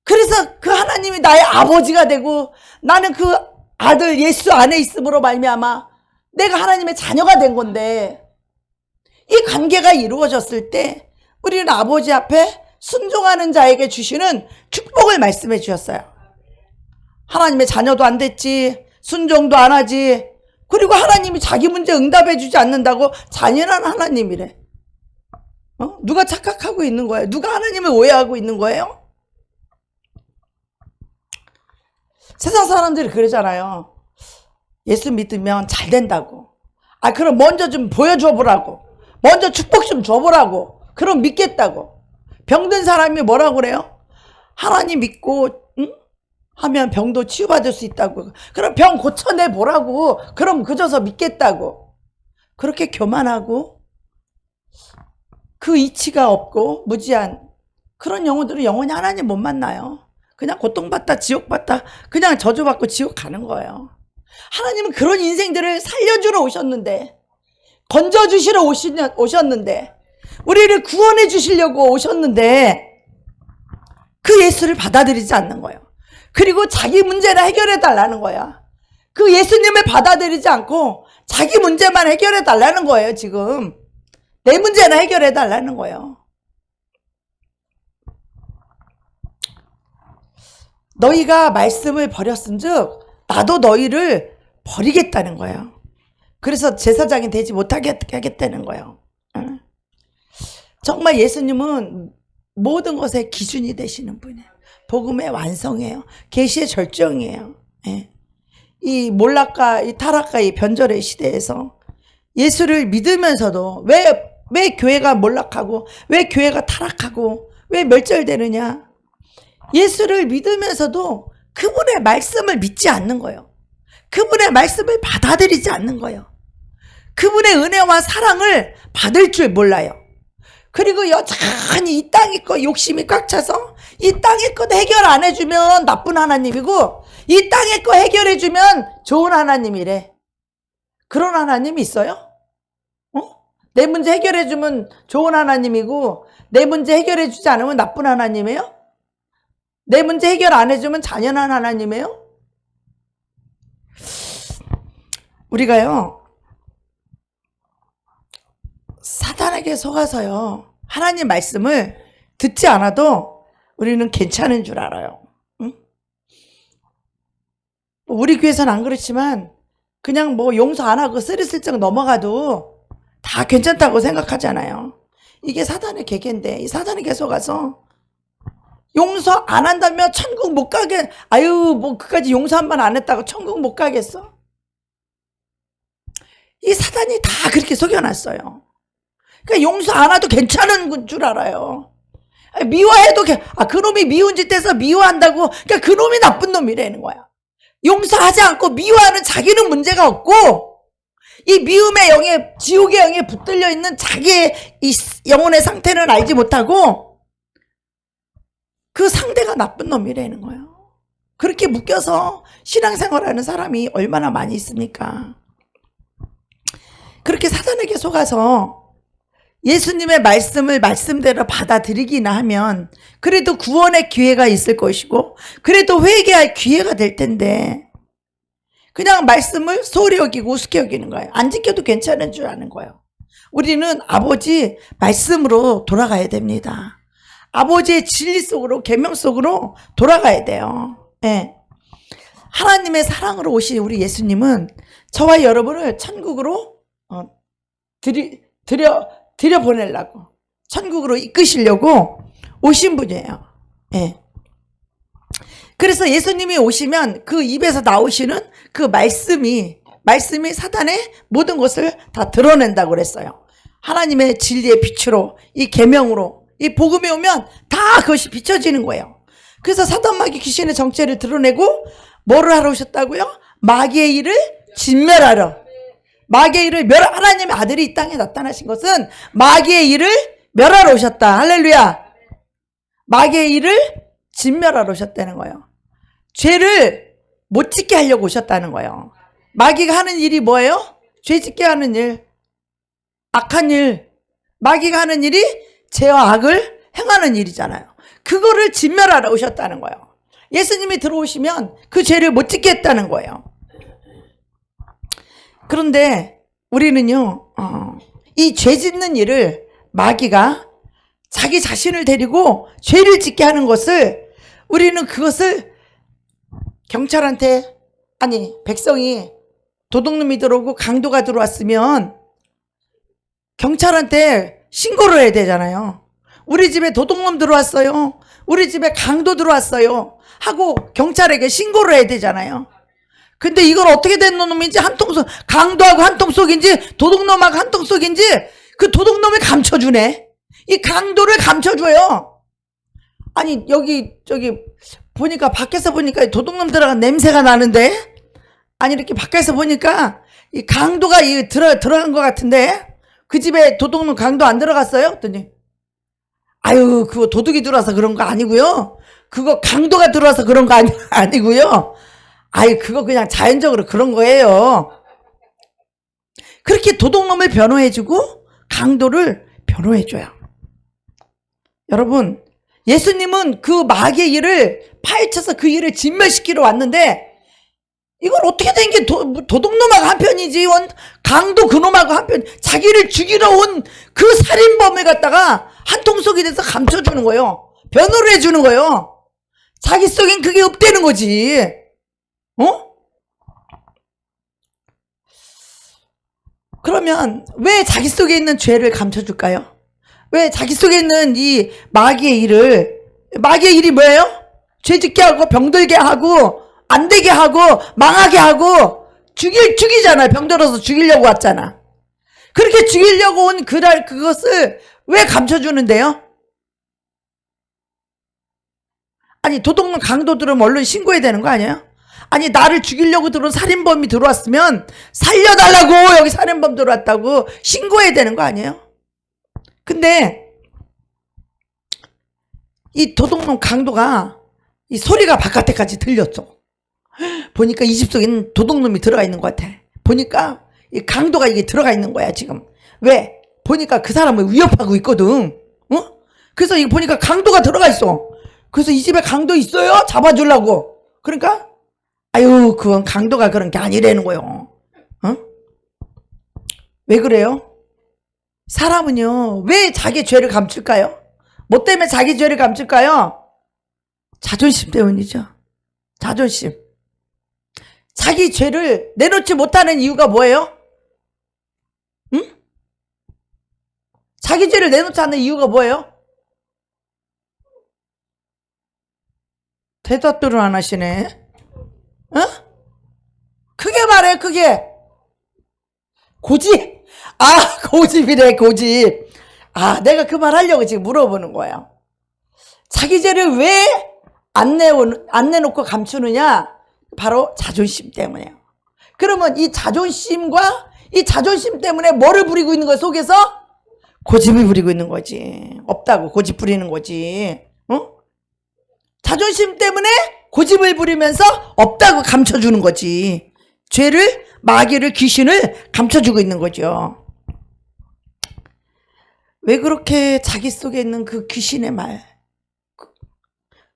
그래서 그 하나님이 나의 아버지가 되고 나는 그 아들 예수 안에 있음으로 말미암아 내가 하나님의 자녀가 된 건데, 이 관계가 이루어졌을 때 우리는 아버지 앞에 순종하는 자에게 주시는 축복을 말씀해 주셨어요. 하나님의 자녀도 안 됐지, 순종도 안 하지, 그리고 하나님이 자기 문제 응답해 주지 않는다고 잔인한 하나님이래. 누가 착각하고 있는 거예요? 누가 하나님을 오해하고 있는 거예요? 세상 사람들이 그러잖아요. 예수 믿으면 잘 된다고. 그럼 먼저 좀 보여줘 보라고. 먼저 축복 좀 줘보라고. 그럼 믿겠다고. 병든 사람이 뭐라고 그래요? 하나님 믿고 하면 병도 치유받을 수 있다고. 그럼 병 고쳐내 보라고. 그럼 그저서 믿겠다고. 그렇게 교만하고 그 이치가 없고 무지한 그런 영혼들은 영원히 하나님 못 만나요. 그냥 고통받다 지옥받다 그냥 저주받고 지옥 가는 거예요. 하나님은 그런 인생들을 살려주러 오셨는데, 건져주시러 오셨는데, 우리를 구원해 주시려고 오셨는데 그 예수를 받아들이지 않는 거예요. 그리고 자기 문제를 해결해 달라는 거야. 그 예수님을 받아들이지 않고 자기 문제만 해결해 달라는 거예요. 지금 내 문제나 해결해 달라는 거예요. 너희가 말씀을 버렸은즉 나도 너희를 버리겠다는 거예요. 그래서 제사장이 되지 못하게 하겠다는 거예요. 정말 예수님은 모든 것의 기준이 되시는 분이에요. 복음의 완성이에요. 계시의 절정이에요. 이 몰락과 이 타락과 이 변절의 시대에서 예수를 믿으면서도 왜 교회가 몰락하고 왜 교회가 타락하고 왜 멸절되느냐? 예수를 믿으면서도 그분의 말씀을 믿지 않는 거예요. 그분의 말씀을 받아들이지 않는 거예요. 그분의 은혜와 사랑을 받을 줄 몰라요. 그리고 여전히 이 땅의 거 욕심이 꽉 차서 이 땅의 것 해결 안 해주면 나쁜 하나님이고 이 땅의 거 해결해주면 좋은 하나님이래. 그런 하나님이 있어요? 내 문제 해결해주면 좋은 하나님이고 내 문제 해결해주지 않으면 나쁜 하나님이에요? 내 문제 해결 안 해주면 잔인한 하나님이에요? 우리가요, 사단에게 속아서요, 하나님 말씀을 듣지 않아도 우리는 괜찮은 줄 알아요. 응? 우리 교회에서는 안 그렇지만 그냥 뭐 용서 안 하고 스리슬쩍 넘어가도 다 괜찮다고 생각하잖아요. 이게 사단의 계계인데, 이 사단에게 속아서 용서 안 한다면 천국 못 가게, 뭐 그까지 용서 한 번 안 했다고 천국 못 가겠어? 이 사단이 다 그렇게 속여놨어요. 그러니까 용서 안 해도 괜찮은 줄 알아요. 미워해도 그놈이 미운 짓 해서 미워한다고, 그러니까 그놈이 나쁜 놈이라는 거야. 용서하지 않고 미워하는 자기는 문제가 없고, 이 미움의 영에, 지옥의 영에 붙들려 있는 자기의 이 영혼의 상태는 알지 못하고 그 상대가 나쁜 놈이라는 거예요. 그렇게 묶여서 신앙생활하는 사람이 얼마나 많이 있습니까? 그렇게 사단에게 속아서 예수님의 말씀을 말씀대로 받아들이기나 하면 그래도 구원의 기회가 있을 것이고 그래도 회개할 기회가 될 텐데, 그냥 말씀을 소홀히 여기고 우습게 여기는 거예요. 안 지켜도 괜찮은 줄 아는 거예요. 우리는 아버지 말씀으로 돌아가야 됩니다. 아버지의 진리 속으로, 계명 속으로 돌아가야 돼요. 네. 하나님의 사랑으로 오신 우리 예수님은 저와 여러분을 천국으로 들여 보내려고, 천국으로 이끄시려고 오신 분이에요. 네. 그래서 예수님이 오시면 그 입에서 나오시는 그 말씀이 사단의 모든 것을 다 드러낸다고 그랬어요. 하나님의 진리의 빛으로, 이 계명으로, 이 복음이 오면 다 그것이 비춰지는 거예요. 그래서 사단 마귀 귀신의 정체를 드러내고 뭐를 하러 오셨다고요? 마귀의 일을 진멸하러. 마귀의 일을 하나님의 아들이 이 땅에 나타나신 것은 마귀의 일을 멸하러 오셨다. 할렐루야. 마귀의 일을 진멸하러 오셨다는 거예요. 죄를 못 짓게 하려고 오셨다는 거예요. 마귀가 하는 일이 뭐예요? 죄 짓게 하는 일, 악한 일. 마귀가 하는 일이 죄와 악을 행하는 일이잖아요. 그거를 진멸하러 오셨다는 거예요. 예수님이 들어오시면 그 죄를 못 짓게 했다는 거예요. 그런데 우리는요, 이 죄 짓는 일을 마귀가 자기 자신을 데리고 죄를 짓게 하는 것을, 우리는 그것을 경찰한테, 아니 백성이 도둑놈이 들어오고 강도가 들어왔으면 경찰한테 신고를 해야 되잖아요. 우리 집에 도둑놈 들어왔어요, 우리 집에 강도 들어왔어요 하고 경찰에게 신고를 해야 되잖아요. 근데 이걸 어떻게 된 놈인지, 한통속, 강도하고 한통속인지 도둑놈하고 한통속인지 그 도둑놈이 감춰주네. 이 강도를 감춰줘요. 아니 저기 보니까, 밖에서 보니까 도둑놈 들어간 냄새가 나는데, 아니 이렇게 밖에서 보니까 이 강도가 들어간 것 같은데, 그 집에 도둑놈 강도 안 들어갔어요? 그랬더니 아유 그거 도둑이 들어와서 그런 거 아니고요, 그거 강도가 들어와서 그런 거 아니고요, 아유 그거 그냥 자연적으로 그런 거예요. 그렇게 도둑놈을 변호해주고 강도를 변호해줘요. 여러분, 예수님은 그 마귀의 일을 파헤쳐서 그 일을 진멸시키러 왔는데, 이걸 어떻게 된 게 도둑놈하고 한편이지, 강도 그놈하고 한편, 자기를 죽이러 온 그 살인범을 갖다가 한통속이 돼서 감춰주는 거예요. 변호를 해주는 거예요. 자기 속엔 그게 없다는 거지. 그러면 왜 자기 속에 있는 죄를 감춰줄까요? 왜 자기 속에 있는 이 마귀의 일이 뭐예요? 죄 짓게 하고 병들게 하고 안 되게 하고 망하게 하고 죽이잖아요. 병들어서 죽이려고 왔잖아. 그렇게 죽이려고 온 그것을 왜 감춰주는데요? 아니 도둑놈 강도들은 얼른 신고해야 되는 거 아니에요? 아니 나를 죽이려고 들어온 살인범이 들어왔으면 살려달라고, 여기 살인범 들어왔다고 신고해야 되는 거 아니에요? 근데 이 도둑놈 강도가 이 소리가 바깥에까지 들렸어. 보니까 이 집 속에는 도둑놈이 들어가 있는 것 같아. 보니까 이 강도가 이게 들어가 있는 거야 지금. 왜? 보니까 그 사람을 위협하고 있거든. 그래서 이거 보니까 강도가 들어가 있어. 그래서 이 집에 강도 있어요? 잡아주려고. 그러니까 아유 그건 강도가 그런 게 아니라는 거요. 왜 그래요? 사람은요 왜 자기 죄를 감출까요? 뭐 때문에 자기 죄를 감출까요? 자존심 때문이죠. 자존심. 자기 죄를 내놓지 못하는 이유가 뭐예요? 응? 자기 죄를 내놓지 않는 이유가 뭐예요? 대답들을 안 하시네. 크게 말해, 크게. 고집. 고집이래, 고집. 내가 그 말 하려고 지금 물어보는 거예요. 자기 죄를 왜 안 내놓고 감추느냐? 바로 자존심 때문이에요. 그러면 이 자존심과 이 자존심 때문에 뭐를 부리고 있는 거 속에서? 고집을 부리고 있는 거지. 없다고 고집 부리는 거지. 자존심 때문에 고집을 부리면서 없다고 감춰주는 거지. 죄를, 마귀를, 귀신을 감춰주고 있는 거죠. 왜 그렇게 자기 속에 있는 그 귀신의 말,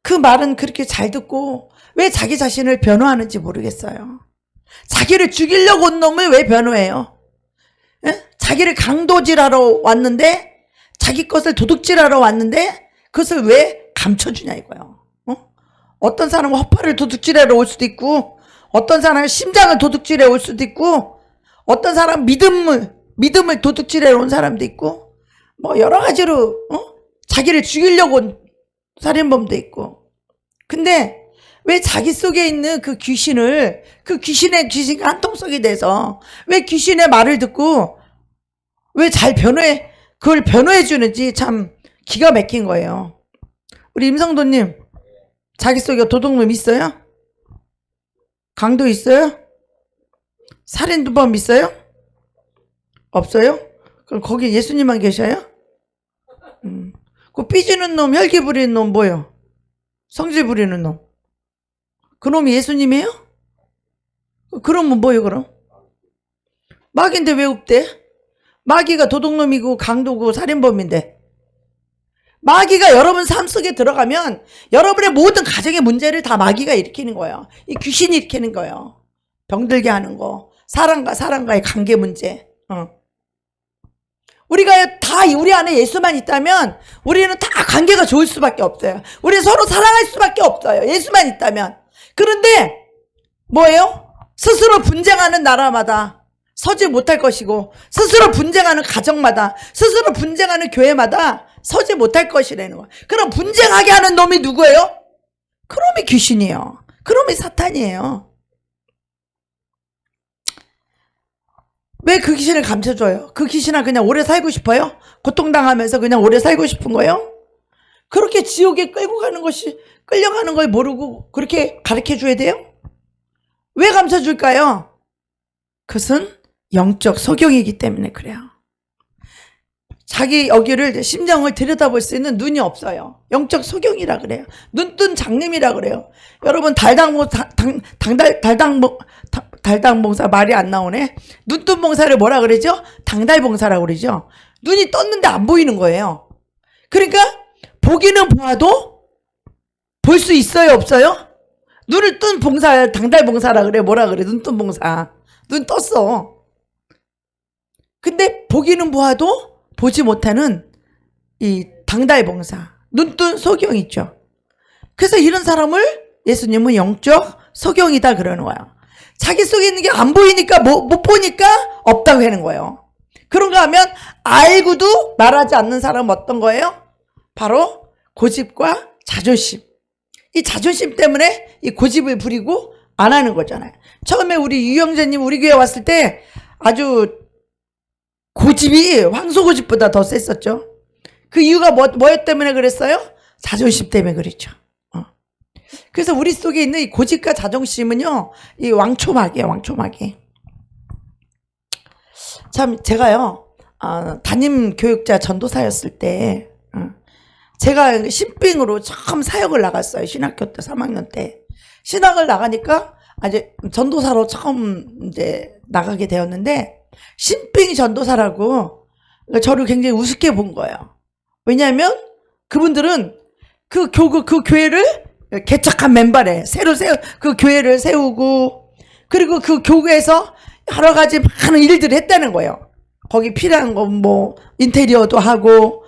그 말은 그렇게 잘 듣고 왜 자기 자신을 변호하는지 모르겠어요. 자기를 죽이려고 온 놈을 왜 변호해요? 자기를 강도질하러 왔는데, 자기 것을 도둑질하러 왔는데 그것을 왜 감춰주냐 이거예요. 어떤 사람은 허파를 도둑질하러 올 수도 있고, 어떤 사람은 심장을 도둑질해 올 수도 있고, 어떤 사람은 믿음을 도둑질해 온 사람도 있고, 뭐 여러 가지로 자기를 죽이려고 온 살인범도 있고. 근데 왜 자기 속에 있는 그 귀신을, 그 귀신과 한통속이 돼서 왜 귀신의 말을 듣고 왜 잘 그걸 변호해 주는지 참 기가 막힌 거예요. 우리 임성도님, 자기 속에 도둑놈 있어요? 강도 있어요? 살인범 있어요? 없어요? 그럼 거기 예수님만 계셔요? 그 삐지는 놈, 혈기 부리는 놈 뭐예요? 성질 부리는 놈. 그 놈이 예수님이에요? 그러면 뭐예요 그럼? 마귀인데 왜 없대? 마귀가 도둑놈이고 강도고 살인범인데. 마귀가 여러분 삶 속에 들어가면 여러분의 모든 가정의 문제를 다 마귀가 일으키는 거예요. 이 귀신이 일으키는 거예요. 병들게 하는 거. 사람과 사람과의 관계 문제. 우리가 다 우리 안에 예수만 있다면 우리는 다 관계가 좋을 수밖에 없어요. 우리 서로 사랑할 수밖에 없어요. 예수만 있다면. 그런데 뭐예요? 스스로 분쟁하는 나라마다 서지 못할 것이고 스스로 분쟁하는 가정마다 스스로 분쟁하는 교회마다 서지 못할 것이라는 거예요. 그럼 분쟁하게 하는 놈이 누구예요? 그놈이 귀신이에요. 그놈이 사탄이에요. 왜 그 귀신을 감춰줘요? 그 귀신은 그냥 오래 살고 싶어요? 고통당하면서 그냥 오래 살고 싶은 거예요? 그렇게 지옥에 끌고 가는 것이, 끌려가는 걸 모르고 그렇게 가르쳐 줘야 돼요? 왜 감춰줄까요? 그것은 영적 소경이기 때문에 그래요. 자기 여기를, 심정을 들여다볼 수 있는 눈이 없어요. 영적 소경이라 그래요. 눈뜬 장님이라 그래요. 여러분 달당봉사 말이 안 나오네. 눈뜬 봉사를 뭐라 그러죠? 당달봉사라고 그러죠. 눈이 떴는데 안 보이는 거예요. 그러니까 보기는 보아도 볼 수 있어요, 없어요? 눈을 뜬 봉사, 당달봉사라 그래. 뭐라 그래? 눈뜬 봉사. 눈 떴어. 근데 보기는 보아도 보지 못하는 이 당달봉사, 눈뜬 소경 있죠. 그래서 이런 사람을 예수님은 영적 소경이다 그러는 거예요. 자기 속에 있는 게 안 보이니까 못 보니까 없다고 하는 거예요. 그런가 하면 알고도 말하지 않는 사람은 어떤 거예요? 바로 고집과 자존심. 이 자존심 때문에 이 고집을 부리고 안 하는 거잖아요. 처음에 우리 유영재님 우리 교회 왔을 때 아주 고집이 황소고집보다 더 셌었죠. 그 이유가 뭐 때문에 그랬어요? 자존심 때문에 그랬죠. 그래서 우리 속에 있는 이 고집과 자존심은요, 이 왕초막이에요, 왕초막이. 참, 제가요, 담임 교육자 전도사였을 때, 제가 신빙으로 처음 사역을 나갔어요. 신학교 때, 3학년 때. 신학을 나가니까, 이제 전도사로 처음 이제 나가게 되었는데, 신빙 전도사라고 저를 굉장히 우습게 본 거예요. 왜냐하면 그분들은 그 교회를 개척한 맨발에 새로 그 교회를 세우고 그리고 그 교회에서 여러 가지 많은 일들을 했다는 거예요. 거기 필요한 거 뭐 인테리어도 하고,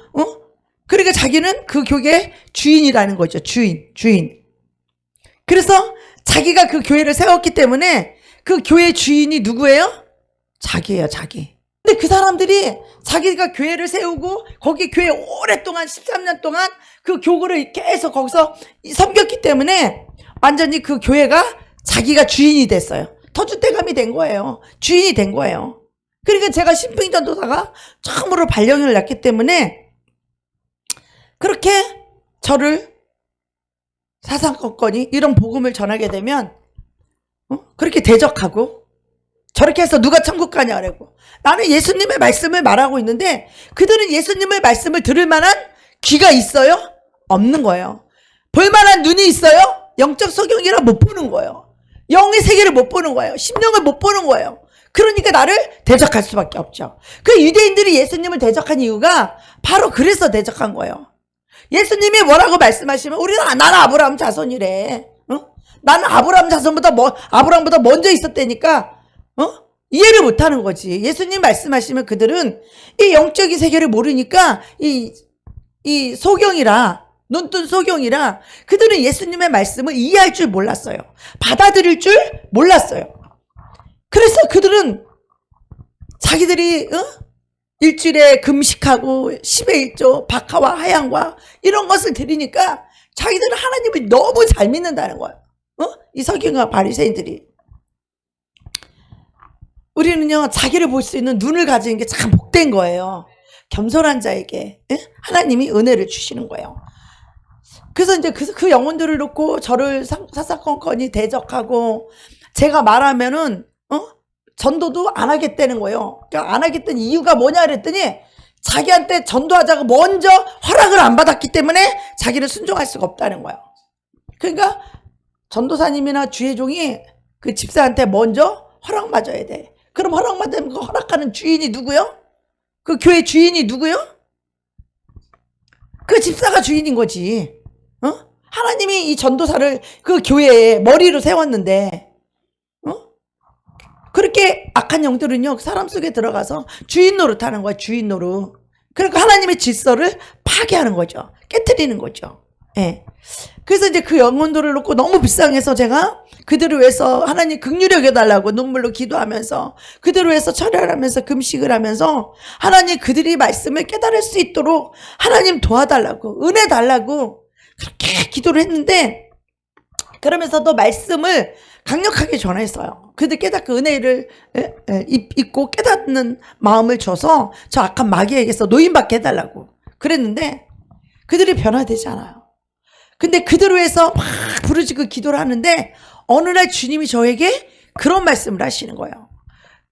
그러니까 자기는 그 교회의 주인이라는 거죠. 주인. 그래서 자기가 그 교회를 세웠기 때문에 그 교회 주인이 누구예요? 자기예요, 자기. 근데 그 사람들이 자기가 교회를 세우고 거기 교회 오랫동안 13년 동안 그 교구를 계속 거기서 섬겼기 때문에 완전히 그 교회가 자기가 주인이 됐어요. 터줏대감이 된 거예요. 주인이 된 거예요. 그러니까 제가 신빙전도사가 처음으로 발령을 났기 때문에 그렇게 저를 사사건건이 이런 복음을 전하게 되면 그렇게 대적하고 저렇게 해서 누가 천국 가냐 그러고 나는 예수님의 말씀을 말하고 있는데 그들은 예수님의 말씀을 들을 만한 귀가 있어요? 없는 거예요. 볼 만한 눈이 있어요? 영적 소경이라 못 보는 거예요. 영의 세계를 못 보는 거예요. 심령을 못 보는 거예요. 그러니까 나를 대적할 수밖에 없죠. 그 유대인들이 예수님을 대적한 이유가 바로 그래서 대적한 거예요. 예수님이 뭐라고 말씀하시면 우리는 나는 아브라함 자손이래. 나는 아브라함 자손보다 아브라함보다 먼저 있었다니까 이해를 못하는 거지. 예수님 말씀하시면 그들은 이 영적인 세계를 모르니까 이 소경이라 눈뜬 소경이라 그들은 예수님의 말씀을 이해할 줄 몰랐어요. 받아들일 줄 몰랐어요. 그래서 그들은 자기들이 일주일에 금식하고 10의 1조 박하와 하양과 이런 것을 드리니까 자기들은 하나님을 너무 잘 믿는다는 거예요. 이 서기관과 바리새인들이. 우리는요 자기를 볼 수 있는 눈을 가지는 게 참 복된 거예요. 겸손한 자에게 하나님이 은혜를 주시는 거예요. 그래서 이제 그 영혼들을 놓고 저를 사사건건이 대적하고 제가 말하면은 전도도 안 하겠다는 거예요. 그러니까 안 하겠다는 이유가 뭐냐 그랬더니 자기한테 전도하자고 먼저 허락을 안 받았기 때문에 자기는 순종할 수가 없다는 거예요. 그러니까 전도사님이나 주의종이 그 집사한테 먼저 허락 맞아야 돼. 그럼 허락 받으면 그 허락하는 주인이 누구요? 그 교회 주인이 누구요? 그 집사가 주인인 거지. 하나님이 이 전도사를 그 교회의 머리로 세웠는데, 그렇게 악한 영들은요, 사람 속에 들어가서 주인 노릇하는 거야, 주인 노릇. 그러니까 하나님의 질서를 파괴하는 거죠. 깨트리는 거죠. 예. 그래서 이제 그 영혼들을 놓고 너무 불쌍해서 제가 그들을 위해서 하나님 긍휼히 여겨달라고 눈물로 기도하면서 그들을 위해서 철회하면서 금식을 하면서 하나님 그들이 말씀을 깨달을 수 있도록 하나님 도와달라고 은혜 달라고 그렇게 기도를 했는데, 그러면서도 말씀을 강력하게 전했어요. 그들 깨닫고 은혜를 입고 깨닫는 마음을 줘서 저 악한 마귀에게서 노인받게 해달라고 그랬는데 그들이 변화되지 않아요. 근데 그들을 위해서 막 부르짖고 기도를 하는데 어느 날 주님이 저에게 그런 말씀을 하시는 거예요.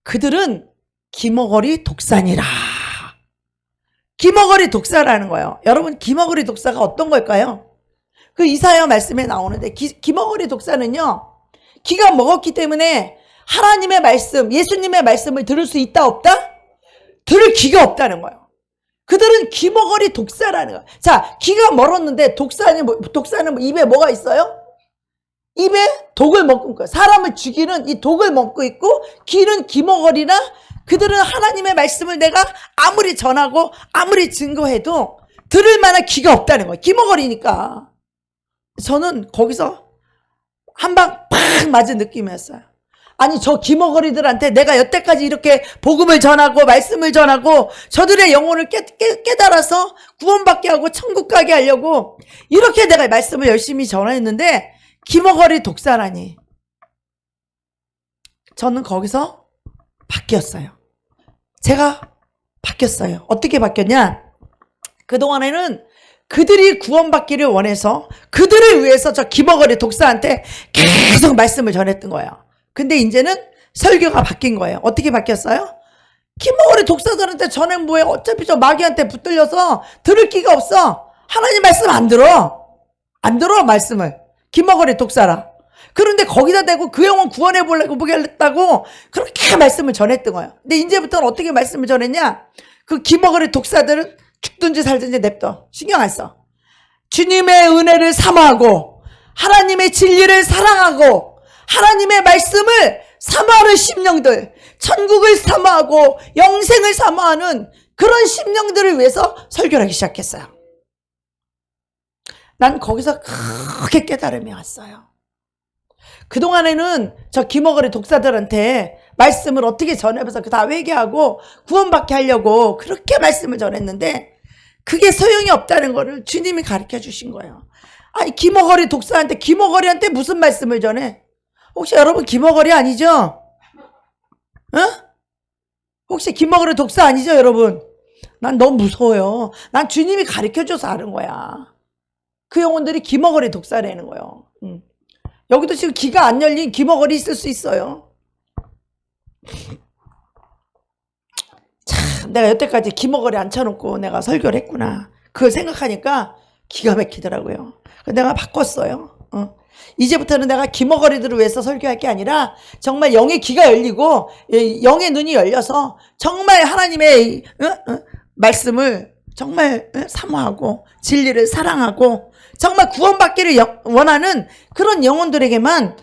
그들은 기머거리 독사니라. 기머거리 독사라는 거예요. 여러분, 기머거리 독사가 어떤 걸까요? 그 이사야 말씀에 나오는데 기머거리 독사는요, 기가 먹었기 때문에 하나님의 말씀, 예수님의 말씀을 들을 수 있다 없다? 들을 기가 없다는 거예요. 그들은 기머거리 독사라는 거예요. 자, 기가 멀었는데 독사는 입에 뭐가 있어요? 입에 독을 먹고 있고, 사람을 죽이는 이 독을 먹고 있고, 귀는 기머거리나 그들은 하나님의 말씀을 내가 아무리 전하고 아무리 증거해도 들을 만한 귀가 없다는 거예요. 기머거리니까. 저는 거기서 한 방 팍 맞은 느낌이었어요. 아니, 저 기머거리들한테 내가 여태까지 이렇게 복음을 전하고 말씀을 전하고 저들의 영혼을 깨달아서 구원받게 하고 천국 가게 하려고 이렇게 내가 말씀을 열심히 전했는데 기머거리 독사라니. 저는 거기서 바뀌었어요. 제가 바뀌었어요. 어떻게 바뀌었냐? 그동안에는 그들이 구원받기를 원해서 그들을 위해서 저 기머거리 독사한테 계속 말씀을 전했던 거예요. 근데 이제는 설교가 바뀐 거예요. 어떻게 바뀌었어요? 기머거리 독사들한테 전엔 뭐해? 어차피 저 마귀한테 붙들려서 들을 기가 없어. 하나님 말씀 안 들어. 안 들어, 말씀을. 기머거리 독사라. 그런데 거기다 대고 그 영혼 구원해 보려고 보겠다고 그렇게 말씀을 전했던 거예요. 근데 이제부터는 어떻게 말씀을 전했냐? 그 기머거리 독사들은 죽든지 살든지 냅둬. 신경 안 써. 주님의 은혜를 사모하고 하나님의 진리를 사랑하고 하나님의 말씀을 사모하는 심령들, 천국을 사모하고 영생을 사모하는 그런 심령들을 위해서 설교를 하기 시작했어요. 난 거기서 크게 깨달음이 왔어요. 그동안에는 저 기머거리 독사들한테 말씀을 어떻게 전해서 다 회개하고 구원받게 하려고 그렇게 말씀을 전했는데 그게 소용이 없다는 거를 주님이 가르쳐 주신 거예요. 아니, 기머거리 독사한테, 기머거리한테 무슨 말씀을 전해? 혹시 여러분 기머거리 아니죠? 혹시 기머거리 독사 아니죠, 여러분? 난 너무 무서워요. 난 주님이 가르쳐 줘서 아는 거야. 그 영혼들이 기머거리 독사라는 거예요. 여기도 지금 귀가 안 열린 기머거리 있을 수 있어요. 참, 내가 여태까지 기머거리 앉혀놓고 내가 설교를 했구나. 그걸 생각하니까 기가 막히더라고요. 내가 바꿨어요. 이제부터는 내가 기머거리들을 위해서 설교할 게 아니라 정말 영의 귀가 열리고 영의 눈이 열려서 정말 하나님의 말씀을 정말 사모하고 진리를 사랑하고 정말 구원받기를 원하는 그런 영혼들에게만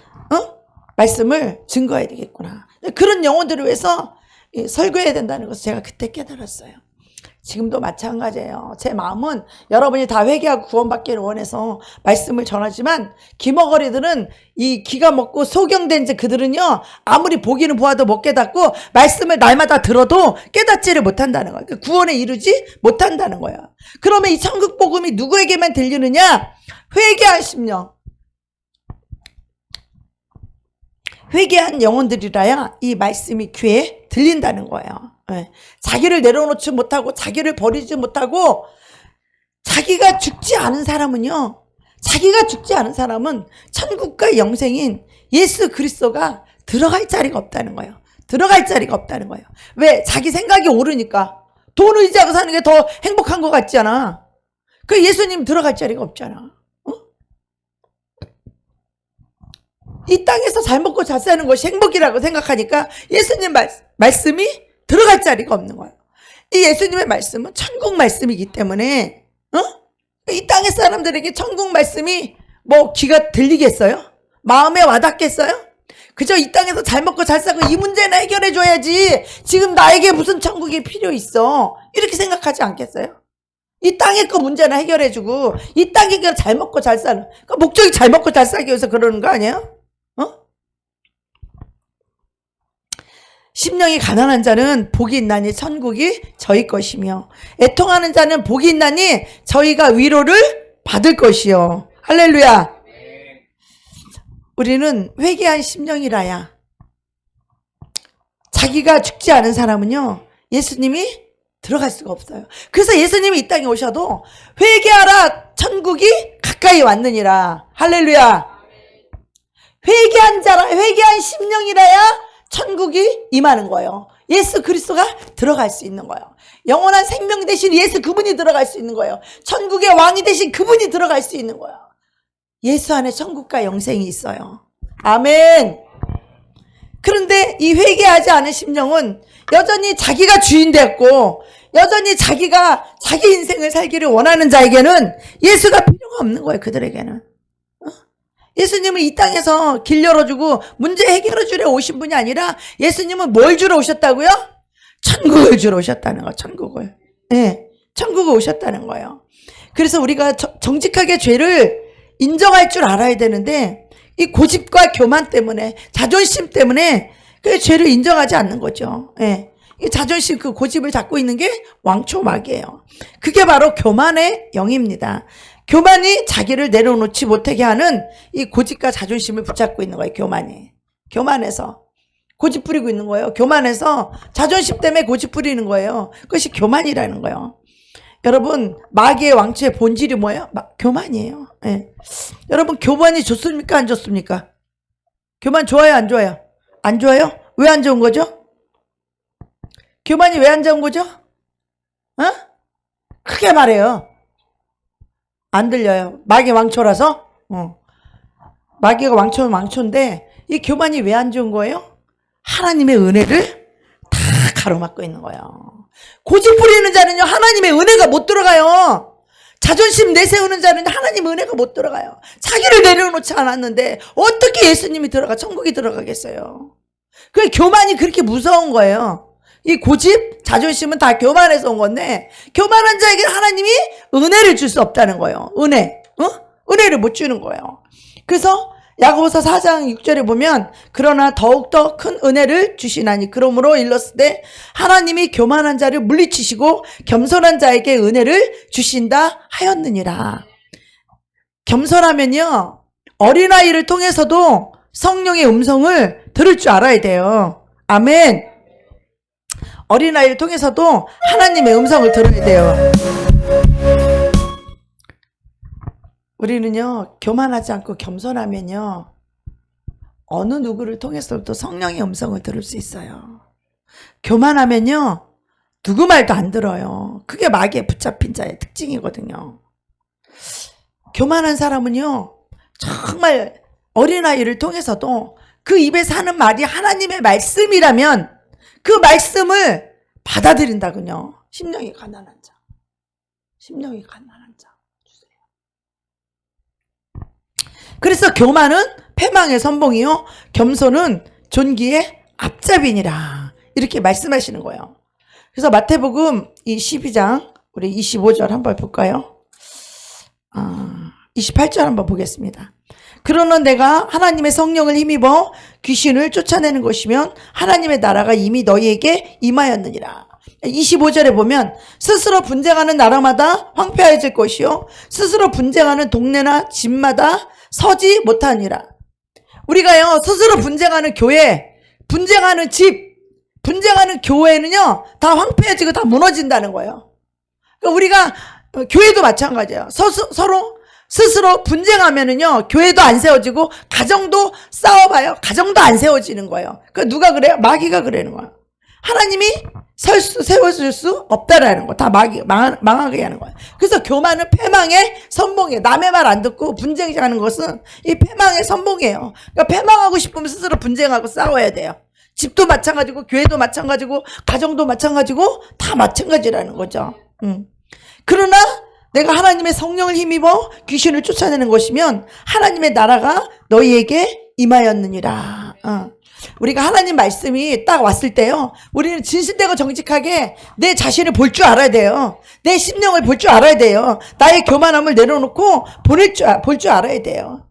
말씀을 증거해야 되겠구나. 그런 영혼들을 위해서 설교해야 된다는 것을 제가 그때 깨달았어요. 지금도 마찬가지예요. 제 마음은 여러분이 다 회개하고 구원받기를 원해서 말씀을 전하지만 기머거리들은 이 기가 먹고 소경된 그들은요, 아무리 보기는 보아도 못 깨닫고 말씀을 날마다 들어도 깨닫지를 못한다는 거예요. 구원에 이르지 못한다는 거예요. 그러면 이 천국 복음이 누구에게만 들리느냐? 회개한 심령, 회개한 영혼들이라야 이 말씀이 귀에 들린다는 거예요. 자기를 내려놓지 못하고 자기를 버리지 못하고 자기가 죽지 않은 사람은요, 자기가 죽지 않은 사람은 천국과 영생인 예수 그리스도가 들어갈 자리가 없다는 거예요. 들어갈 자리가 없다는 거예요. 왜? 자기 생각이 옳으니까. 돈 의지하고 사는 게 더 행복한 것 같잖아. 그 예수님 들어갈 자리가 없잖아. 이 땅에서 잘 먹고 잘 사는 것이 행복이라고 생각하니까 예수님 말씀이 들어갈 자리가 없는 거예요. 이 예수님의 말씀은 천국 말씀이기 때문에 이 땅의 사람들에게 천국 말씀이 뭐 귀가 들리겠어요? 마음에 와닿겠어요? 그저 이 땅에서 잘 먹고 잘 사고 이 문제나 해결해 줘야지 지금 나에게 무슨 천국이 필요 있어, 이렇게 생각하지 않겠어요? 이 땅의 그 문제나 해결해 주고 이 땅에 잘 먹고 잘 사는 그 목적이 잘 먹고 잘 살기 위해서 그러는 거 아니에요? 심령이 가난한 자는 복이 있나니 천국이 저희 것이며 애통하는 자는 복이 있나니 저희가 위로를 받을 것이요. 할렐루야. 우리는 회개한 심령이라야. 자기가 죽지 않은 사람은요, 예수님이 들어갈 수가 없어요. 그래서 예수님이 이 땅에 오셔도 회개하라, 천국이 가까이 왔느니라. 할렐루야. 회개한 자라, 회개한 심령이라야 천국이 임하는 거예요. 예수 그리스도가 들어갈 수 있는 거예요. 영원한 생명 대신 예수 그분이 들어갈 수 있는 거예요. 천국의 왕이 대신 그분이 들어갈 수 있는 거예요. 예수 안에 천국과 영생이 있어요. 아멘. 그런데 이 회개하지 않은 심령은 여전히 자기가 주인 됐고 여전히 자기가 자기 인생을 살기를 원하는 자에게는 예수가 필요가 없는 거예요. 그들에게는. 예수님은 이 땅에서 길 열어주고 문제 해결해 주려 오신 분이 아니라 예수님은 뭘 주러 오셨다고요? 천국을 주러 오셨다는 거예요. 천국을. 네, 천국을 오셨다는 거예요. 그래서 우리가 정직하게 죄를 인정할 줄 알아야 되는데 이 고집과 교만 때문에, 자존심 때문에 그 죄를 인정하지 않는 거죠. 네. 이 자존심, 그 고집을 잡고 있는 게 왕초막이에요. 그게 바로 교만의 영입니다. 교만이 자기를 내려놓지 못하게 하는 이 고집과 자존심을 붙잡고 있는 거예요. 교만이. 교만해서 고집 부리고 있는 거예요. 교만해서 자존심 때문에 고집 부리는 거예요. 그것이 교만이라는 거예요. 여러분, 마귀의 왕초의 본질이 뭐예요? 교만이에요. 네. 여러분, 교만이 좋습니까? 안 좋습니까? 교만 좋아요? 안 좋아요? 안 좋아요? 왜 안 좋은 거죠? 교만이 왜 안 좋은 거죠? 크게 말해요. 안 들려요. 마귀 왕초라서? 마귀가 왕초는 왕초인데 이 교만이 왜 안 좋은 거예요? 하나님의 은혜를 다 가로막고 있는 거예요. 고집 부리는 자는요, 하나님의 은혜가 못 들어가요. 자존심 내세우는 자는 하나님 은혜가 못 들어가요. 자기를 내려놓지 않았는데 어떻게 예수님이 들어가 천국이 들어가겠어요? 그 교만이 그렇게 무서운 거예요. 이 고집, 자존심은 다 교만해서 온 건데 교만한 자에게 하나님이 은혜를 줄 수 없다는 거예요. 은혜. 은혜를 못 주는 거예요. 그래서 야고보서 4장 6절에 보면 그러나 더욱더 큰 은혜를 주시나니 그러므로 일렀을 때 하나님이 교만한 자를 물리치시고 겸손한 자에게 은혜를 주신다 하였느니라. 겸손하면요, 어린아이를 통해서도 성령의 음성을 들을 줄 알아야 돼요. 아멘. 어린아이를 통해서도 하나님의 음성을 들어야 돼요. 우리는요, 교만하지 않고 겸손하면요, 어느 누구를 통해서도 성령의 음성을 들을 수 있어요. 교만하면요, 누구 말도 안 들어요. 그게 마귀에 붙잡힌 자의 특징이거든요. 교만한 사람은요, 정말 어린아이를 통해서도 그 입에서 하는 말이 하나님의 말씀이라면 그 말씀을 받아들인다군요. 심령이 가난한 자. 심령이 가난한 자. 주세요. 그래서 교만은 패망의 선봉이요, 겸손은 존귀의 앞잡이니라. 이렇게 말씀하시는 거예요. 그래서 마태복음 이 12장 우리 25절 한번 볼까요? 28절 한번 보겠습니다. 그러나 내가 하나님의 성령을 힘입어 귀신을 쫓아내는 것이면 하나님의 나라가 이미 너희에게 임하였느니라. 25절에 보면 스스로 분쟁하는 나라마다 황폐해질 것이요 스스로 분쟁하는 동네나 집마다 서지 못하니라. 우리가요, 스스로 분쟁하는 교회, 분쟁하는 집, 분쟁하는 교회는요, 다 황폐해지고 다 무너진다는 거예요. 그러니까 우리가 교회도 마찬가지예요. 서로 스스로 분쟁하면은요, 교회도 안 세워지고 가정도 싸워봐요. 가정도 안 세워지는 거예요. 그 누가 그래요? 마귀가 그러는 거예요. 하나님이 세워줄 수 없다라는 거. 다 망하게 하는 거야. 그래서 교만은 패망의 선봉이에요. 남의 말 안 듣고 분쟁하는 것은 이 패망의 선봉이에요. 그러니까 패망하고 싶으면 스스로 분쟁하고 싸워야 돼요. 집도 마찬가지고, 교회도 마찬가지고, 가정도 마찬가지고, 다 마찬가지라는 거죠. 그러나 내가 하나님의 성령을 힘입어 귀신을 쫓아내는 것이면 하나님의 나라가 너희에게 임하였느니라. 우리가 하나님 말씀이 딱 왔을 때요, 우리는 진실되고 정직하게 내 자신을 볼 줄 알아야 돼요. 내 심령을 볼 줄 알아야 돼요. 나의 교만함을 내려놓고 볼 줄 알아야 돼요.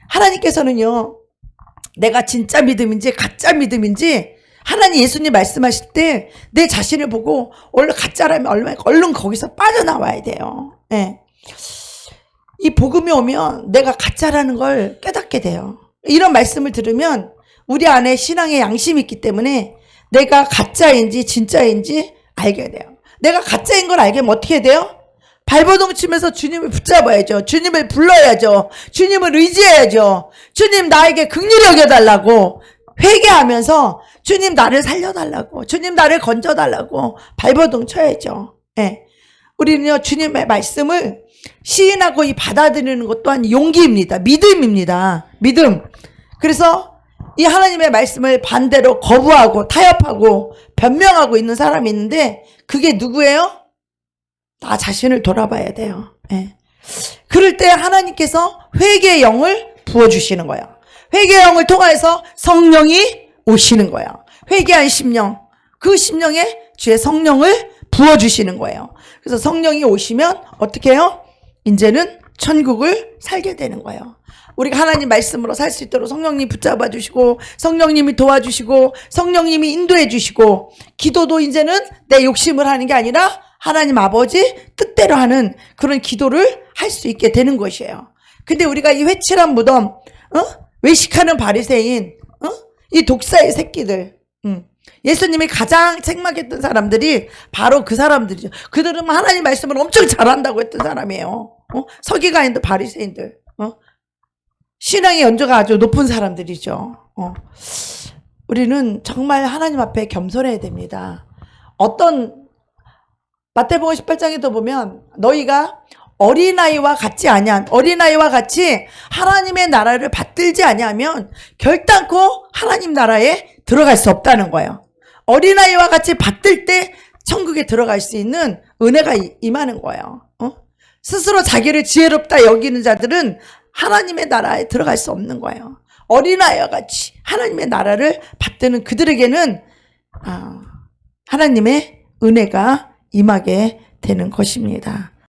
하나님께서는요, 내가 진짜 믿음인지 가짜 믿음인지 하나님 예수님 말씀하실 때 내 자신을 보고 얼른 가짜라면 얼른 거기서 빠져나와야 돼요. 예. 이 복음이 오면 내가 가짜라는 걸 깨닫게 돼요. 이런 말씀을 들으면 우리 안에 신앙의 양심이 있기 때문에 내가 가짜인지 진짜인지 알게 돼요. 내가 가짜인 걸 알게 하면 어떻게 돼요? 발버둥 치면서 주님을 붙잡아야죠. 주님을 불러야죠. 주님을 의지해야죠. 주님 나에게 긍휼히 여겨달라고 회개하면서 주님 나를 살려달라고, 주님 나를 건져달라고 발버둥 쳐야죠. 예. 우리는요, 주님의 말씀을 시인하고 받아들이는 것 또한 용기입니다. 믿음입니다. 믿음. 그래서 이 하나님의 말씀을 반대로 거부하고 타협하고 변명하고 있는 사람이 있는데 그게 누구예요? 나 자신을 돌아봐야 돼요. 예. 그럴 때 하나님께서 회개의 영을 부어주시는 거예요. 회개의 영을 통해서 성령이 오시는 거예요. 회개한 심령, 그 심령에 주의 성령을 부어주시는 거예요. 그래서 성령이 오시면 어떻게 해요? 이제는 천국을 살게 되는 거예요. 우리가 하나님 말씀으로 살 수 있도록 성령님 붙잡아 주시고, 성령님이 도와주시고, 성령님이 인도해 주시고, 기도도 이제는 내 욕심을 하는 게 아니라 하나님 아버지 뜻대로 하는 그런 기도를 할 수 있게 되는 것이에요. 근데 우리가 이 회칠한 무덤, 외식하는 바리새인, 이 독사의 새끼들, 예수님이 가장 책망했던 사람들이 바로 그 사람들이죠. 그들은 하나님 말씀을 엄청 잘한다고 했던 사람이에요. 서기관인들, 바리새인들, 신앙의 연조가 아주 높은 사람들이죠. 우리는 정말 하나님 앞에 겸손해야 됩니다. 마태복음 18장에도 보면 너희가 어린아이와 같이 하나님의 나라를 받들지 아니하면 결단코 하나님 나라에 들어갈 수 없다는 거예요. 어린아이와 같이 받들 때 천국에 들어갈 수 있는 은혜가 임하는 거예요. 스스로 자기를 지혜롭다 여기는 자들은 하나님의 나라에 들어갈 수 없는 거예요. 어린아이와 같이 하나님의 나라를 받드는 그들에게는 하나님의 은혜가 임하게 되는 것입니다.